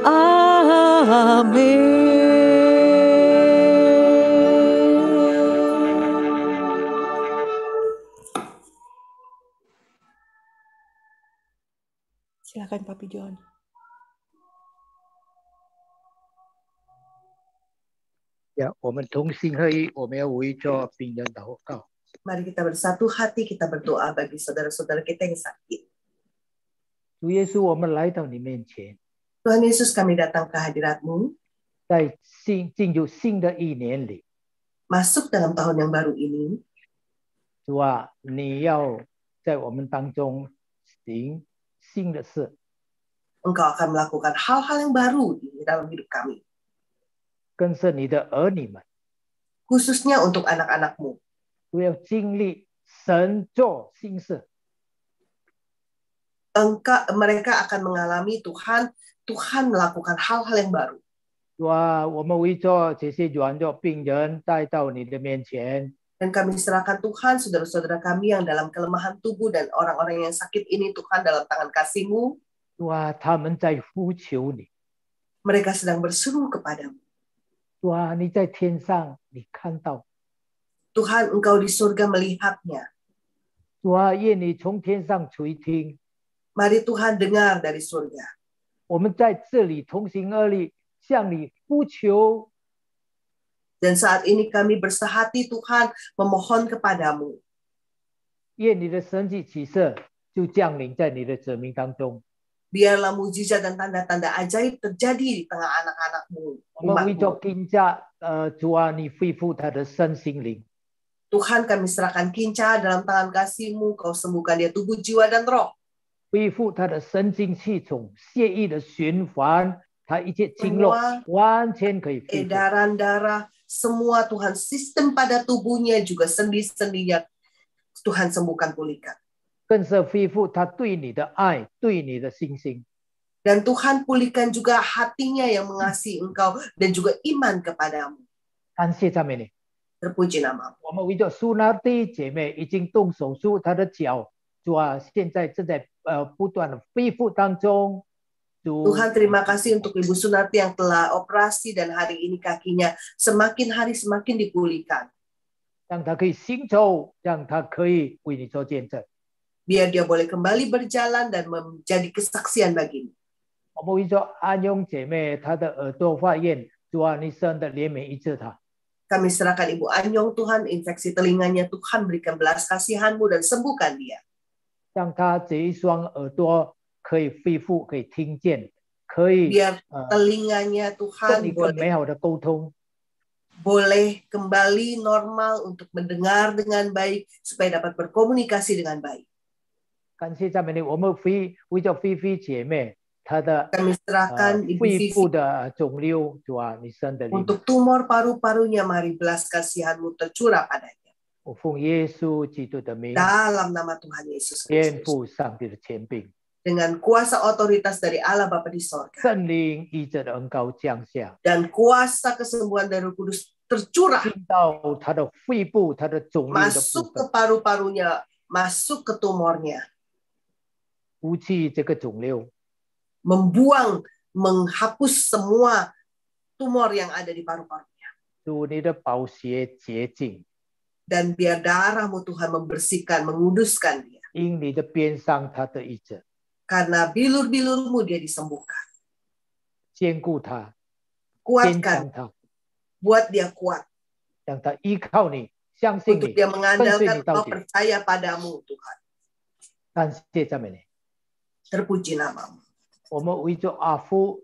阿门。Silakan Papi John. Ya, 我们同心合一，我们要为着病人祷告。 Mari kita bersatu hati, kita berdoa bagi saudara-saudara kita yang sakit. 主耶稣，我们来到你面前， Tuhan Yesus, kami datang ke hadirat-Mu, 在进入新的一年里， masuk dalam tahun yang baru ini. 主啊，你要在我们当中行新的事， Engkau akan melakukan hal-hal yang baru di dalam hidup kami, 更是你的儿女们 khususnya untuk anak-anak-Mu. 都要经历神做新事。 Mereka akan mengalami Tuhan melakukan hal-hal yang baru. 主啊，我们为着这些软弱病人带到你的面前， Dan kami serahkan Tuhan saudara-saudara kami yang dalam kelemahan tubuh dan orang-orang yang sakit ini Tuhan dalam tangan kasih-Mu. 主啊，他们在呼求你。 Mereka sedang berseru kepadamu. 主啊，你在天上，你看到。 Tuhan, Engkau di surga melihatnya. 主啊，愿你从天上垂听。 Mari Tuhan dengar dari surga. 我们在这里同心合力向你呼求。 Dan saat ini kami bersehati Tuhan memohon kepadamu. 愿你的神迹奇事就降临在你的子民当中。 Biarlah mujizat dan tanda-tanda ajaib terjadi di tengah anak-anak-Mu. 我们为着 umat-Mu. 金家，主啊，你恢复他的身心灵。 Tuhan, kami serahkan Kinca dalam tangan kasih-Mu. Kau sembuhkan dia tubuh, jiwa, dan roh. 恢复他的神经系统、血液的循环，他一切经络完全可以恢复。 Edaran darah, semua Tuhan sistem pada tubuhnya juga sendi-sendinya Tuhan sembuhkan pulihkan. 更是恢复他对你的爱，对你的信心。 Dan Tuhan pulihkan juga hatinya yang mengasihi Engkau dan juga iman kepadamu. 感谢赞美你。 Terpuji nama-Mu. 我们为着苏娜的姐妹已经动手术，她的脚，主啊，现在正在不断的恢复当中。主 Tuhan, terima kasih untuk Ibu Sunarti yang telah operasi dan hari ini kakinya semakin hari semakin dipulihkan. 让她可以行走，让她可以为你做见证。 Biar dia boleh kembali berjalan dan menjadi kesaksian bagimu. 我们为着安永姐妹她的耳朵发炎，主啊，你神的怜悯医治她。 Kami serahkan Ibu Anyong, Tuhan, infeksi telinganya, Tuhan berikan belas kasihan-Mu dan sembuhkan dia. 让她这一双耳朵可以恢复，可以听见，可以 Biar telinganya 跟 Tuhan 你更美好的沟通。 boleh kembali normal untuk mendengar dengan baik supaya dapat berkomunikasi dengan baik. 感谢赞美你，我们为着菲菲姐妹她的 Kami serahkan Ibu 肺 Vivi 部的肿瘤，主啊，你生的灵， untuk tumor paru-parunya, mari belas kasihan-Mu tercurah padanya. 我奉耶稣基督的名， Dalam nama Tuhan Yesus 天 Kristus. 赋上帝的权柄， Dengan kuasa otoritas dari Allah Bapa di sorga. 圣灵医治的恩膏降下， Dan kuasa kesembuhan dari Roh Kudus tercurah 进到她的肺部，她的肿瘤的部 masuk ke 分， paru-parunya, masuk ke tumornya. 除去这个肿瘤， Membuang, menghapus semua tumor yang ada di paru-parunya. 主你的宝血洁净， Dan biar darah-Mu Tuhan membersihkan, menguduskan dia. 因你的鞭伤他的医治， Karena bilur-bilur-Mu dia disembuhkan. 坚固他，坚 Kuatkan, 强他， buat dia kuat. 让他依靠你，相信 Untuk 你， dia 跟随 mengandalkan 你到 Engkau 底。 percaya padamu Tuhan. 感谢赞美你。 Terpuji nama-Mu. 我们为着阿夫，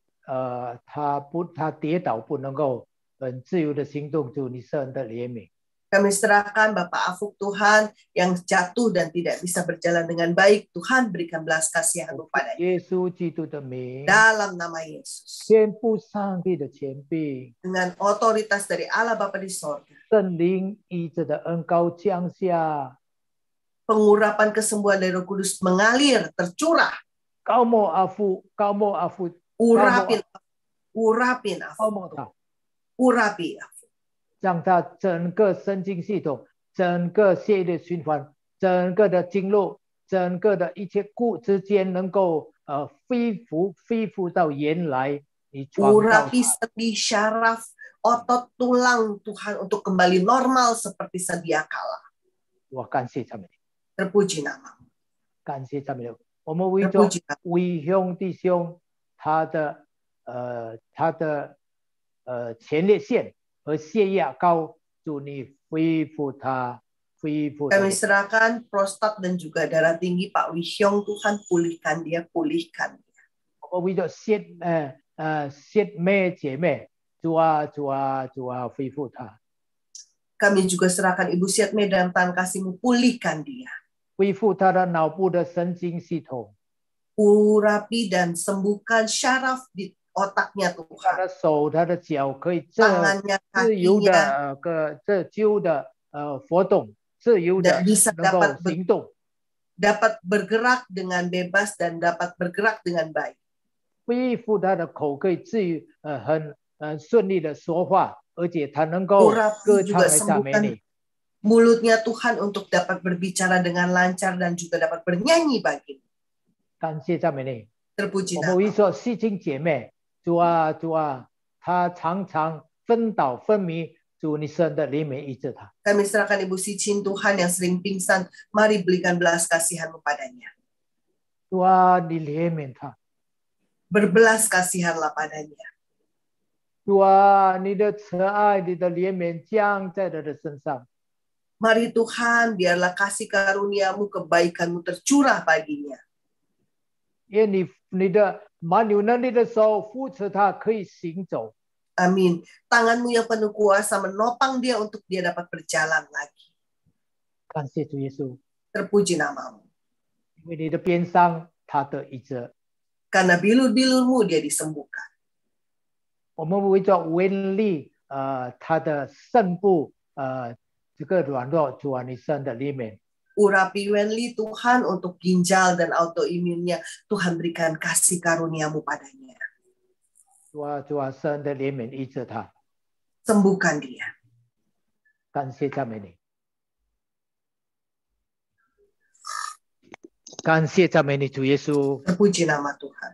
他跌倒不能够很自由的行动，主你圣的怜悯， Kami serahkan Bapak Afuk Tuhan yang jatuh dan tidak bisa berjalan dengan baik. Tuhan berikan belas kasihan-Mu padanya. 耶稣基督的名， Dalam nama Yesus. 天赋上帝的权柄， Dengan otoritas dari Allah Bapa di sorga. 圣灵医治的恩膏降下， Pengurapan kesembuhan dari Roh Kudus mengalir, tercurah. 高莫阿夫，高莫阿夫， Urapin Afuk. 高莫他， Urapi Afuk. 让他整个神经系统、整个血液循环、整个的经络、整个的一切之间能够恢复到原来你创造 Urapi sendi, syaraf, otot, tulang Tuhan untuk kembali normal seperti sedia kala. 我感谢他们， Terpuji nama-Mu. 感谢他们。我们为着 Terpuji nama-Mu. 为兄弟兄他的前列腺和血压高，祝你恢复他，恢复他 Kami serahkan prostat dan juga darah tinggi Pak Wihyong, Tuhan pulihkan dia, pulihkan dia. 我为着谢妹姐妹，主啊恢复她， Kami juga serahkan Ibu Siatme dalam tangan kasih-Mu, pulihkan dia. 恢复她的脑部的神经系统， Urapi dan sembuhkan syaraf di otaknya 她 Tuhan. 的手、她的脚可以 Tangannya, 自由 kakinya 的活动，自由的 bisa 能够 dapat 行动。 dapat bergerak dengan bebas dan dapat bergerak dengan baik. 恢复她的口可以很顺利的说话，而且她能够 Urapi 歌唱 juga 来赞美 sembuhkan 你。 mulutnya Tuhan untuk dapat berbicara dengan lancar dan juga dapat bernyanyi bagi-Mu. 感谢赞美你。 Terpuji 我们为 nama. 所细亲姐妹，主啊，她常常分倒分迷，主你神的怜悯医治她。 Kami serahkan Ibu Sicin Tuhan yang sering pingsan. Mari berikan belas kasihan-Mu padanya. 主啊，你怜悯她。 Berbelas kasihanlah padanya. 主啊，你的慈爱、你的怜悯降在她的身上。 Mari Tuhan, biarlah kasih karunia-Mu, kebaikan-Mu tercurah baginya. 愿你的满有能力的手扶持她，可以行走。 Amin. Tangan-Mu yang penuh kuasa menopang dia untuk dia dapat berjalan lagi. 感谢主耶稣， Terpuji nama-Mu. 因为你的鞭伤，她得医治。 Karena bilur-bilur-Mu dia disembuhkan. 我们为着文丽她的肾部这个软弱，主啊，你神的怜悯。 Urapi Wenli Tuhan untuk ginjal dan autoimunnya. Tuhan berikan kasih karunia-Mu padanya. 主啊，神的怜悯医治她。 Sembuhkan dia. 感谢赞美你，感谢赞美你，主耶稣， Terpuji nama Tuhan.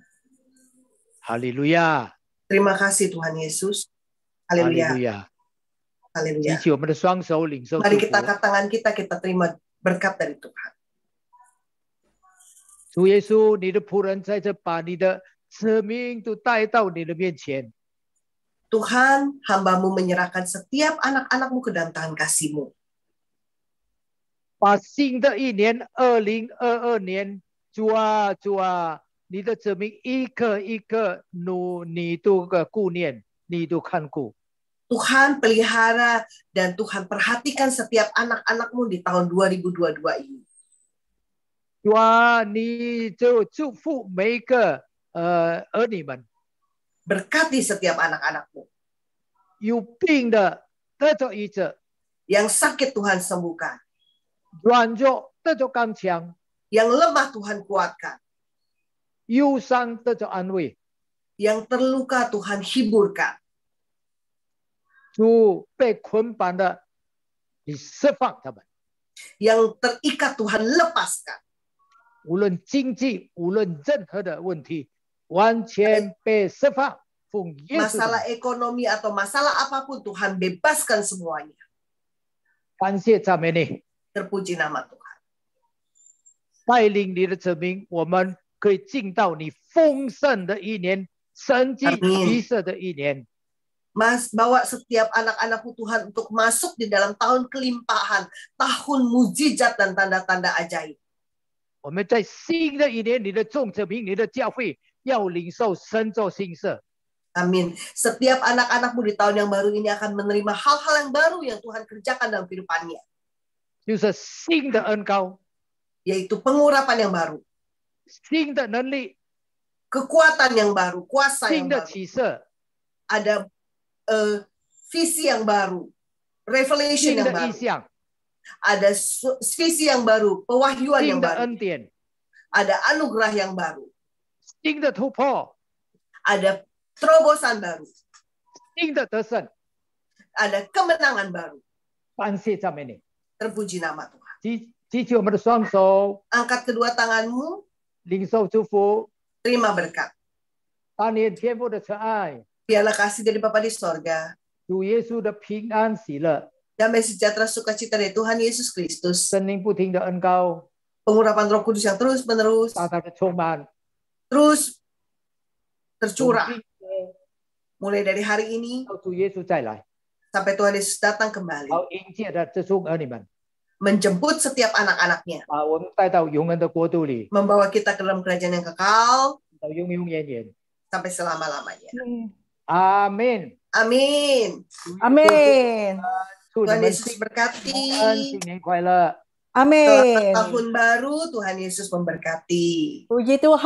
哈利路亚， Terima kasih Tuhan Yesus. 哈利 Haleluya. 路亚。举 Haleluya. 起我们的双手，领受祝 Mari 福。 kita angkat tangan kita terima berkat dari Tuhan. 主耶稣，你的仆人在这把你的生命都带到你的面前。 Tuhan, hamba-Mu menyerahkan setiap anak-anak-Mu ke dalam tangan kasih-Mu. 把新的一年2022年，主啊，你的子民一个一个你都顾念，你都看顾。 Tuhan pelihara dan Tuhan perhatikan setiap anak-anak-Mu di tahun 2022 ini. 主啊，你就祝福每一个儿女们， Berkati setiap anak-anak-Mu. 有病的得着医治， Yang sakit Tuhan sembuhkan. 软弱得着刚强， Yang lemah Tuhan kuatkan. 忧伤得着安慰。 Yang terluka Tuhan hiburkan. 主被捆绑的，你释放他们。 Yang terikat Tuhan lepaskan. 无论经济，无论任何的问题，完全被释放。奉耶稣的 Masalah 名， ekonomi atau masalah apapun Tuhan bebaskan semuanya. 感谢赞美你， Terpuji nama Tuhan. 带领你的子民，我们可以进到你丰盛的一年，神迹 Amin. 奇事的一年。 Bawa setiap anak-anak-Mu Tuhan untuk masuk di dalam tahun kelimpahan, tahun mujizat dan tanda-tanda ajaib. 我们在新的一年，你的众子民，你的教会要领受神作新事。 Amin. Setiap anak-anak-Mu di tahun yang baru ini akan menerima hal-hal yang baru yang Tuhan kerjakan dalam kehidupannya. 就是新的恩膏， Yaitu pengurapan yang baru, 新的能力， kekuatan yang baru, kuasa 新 yang 的 baru. 启示， Ada visi yang baru, revelation 新 yang 的意 baru. 象， Ada visi yang baru, pewahyuan yang 新的 baru. 恩典， Ada anugerah yang baru. 新的突破， Ada terobosan baru. 新的得胜。 Ada kemenangan baru. 感谢赞美你， Terpuji nama Tuhan. 举起我们的双手， Angkat kedua tanganmu, 领受祝福， terima berkat. 把你天父的慈爱， Biarlah kasih dari Bapa di sorga, 主耶稣的平安喜乐， damai sejahtera sukacita dari Tuhan Yesus Kristus, 圣灵不停的恩膏， pengurapan Roh Kudus yang terus-menerus, 大大的充满， terus 从 tercurah 今天 mulai dari hari ini 到主耶稣再来， sampai Tuhan Yesus datang kembali, 好迎接的这众儿女们， menjemput setiap anak-anaknya, 把我们带到永恒的国度里， membawa kita ke dalam kerajaan yang kekal, 永永远远。 sampai selama-lamanya. Amin. Amin. Amin. Tuhan Yesus berkati. 新年快乐。 Amin. Tahun baru Tuhan Yesus memberkati. Puji Tuhan.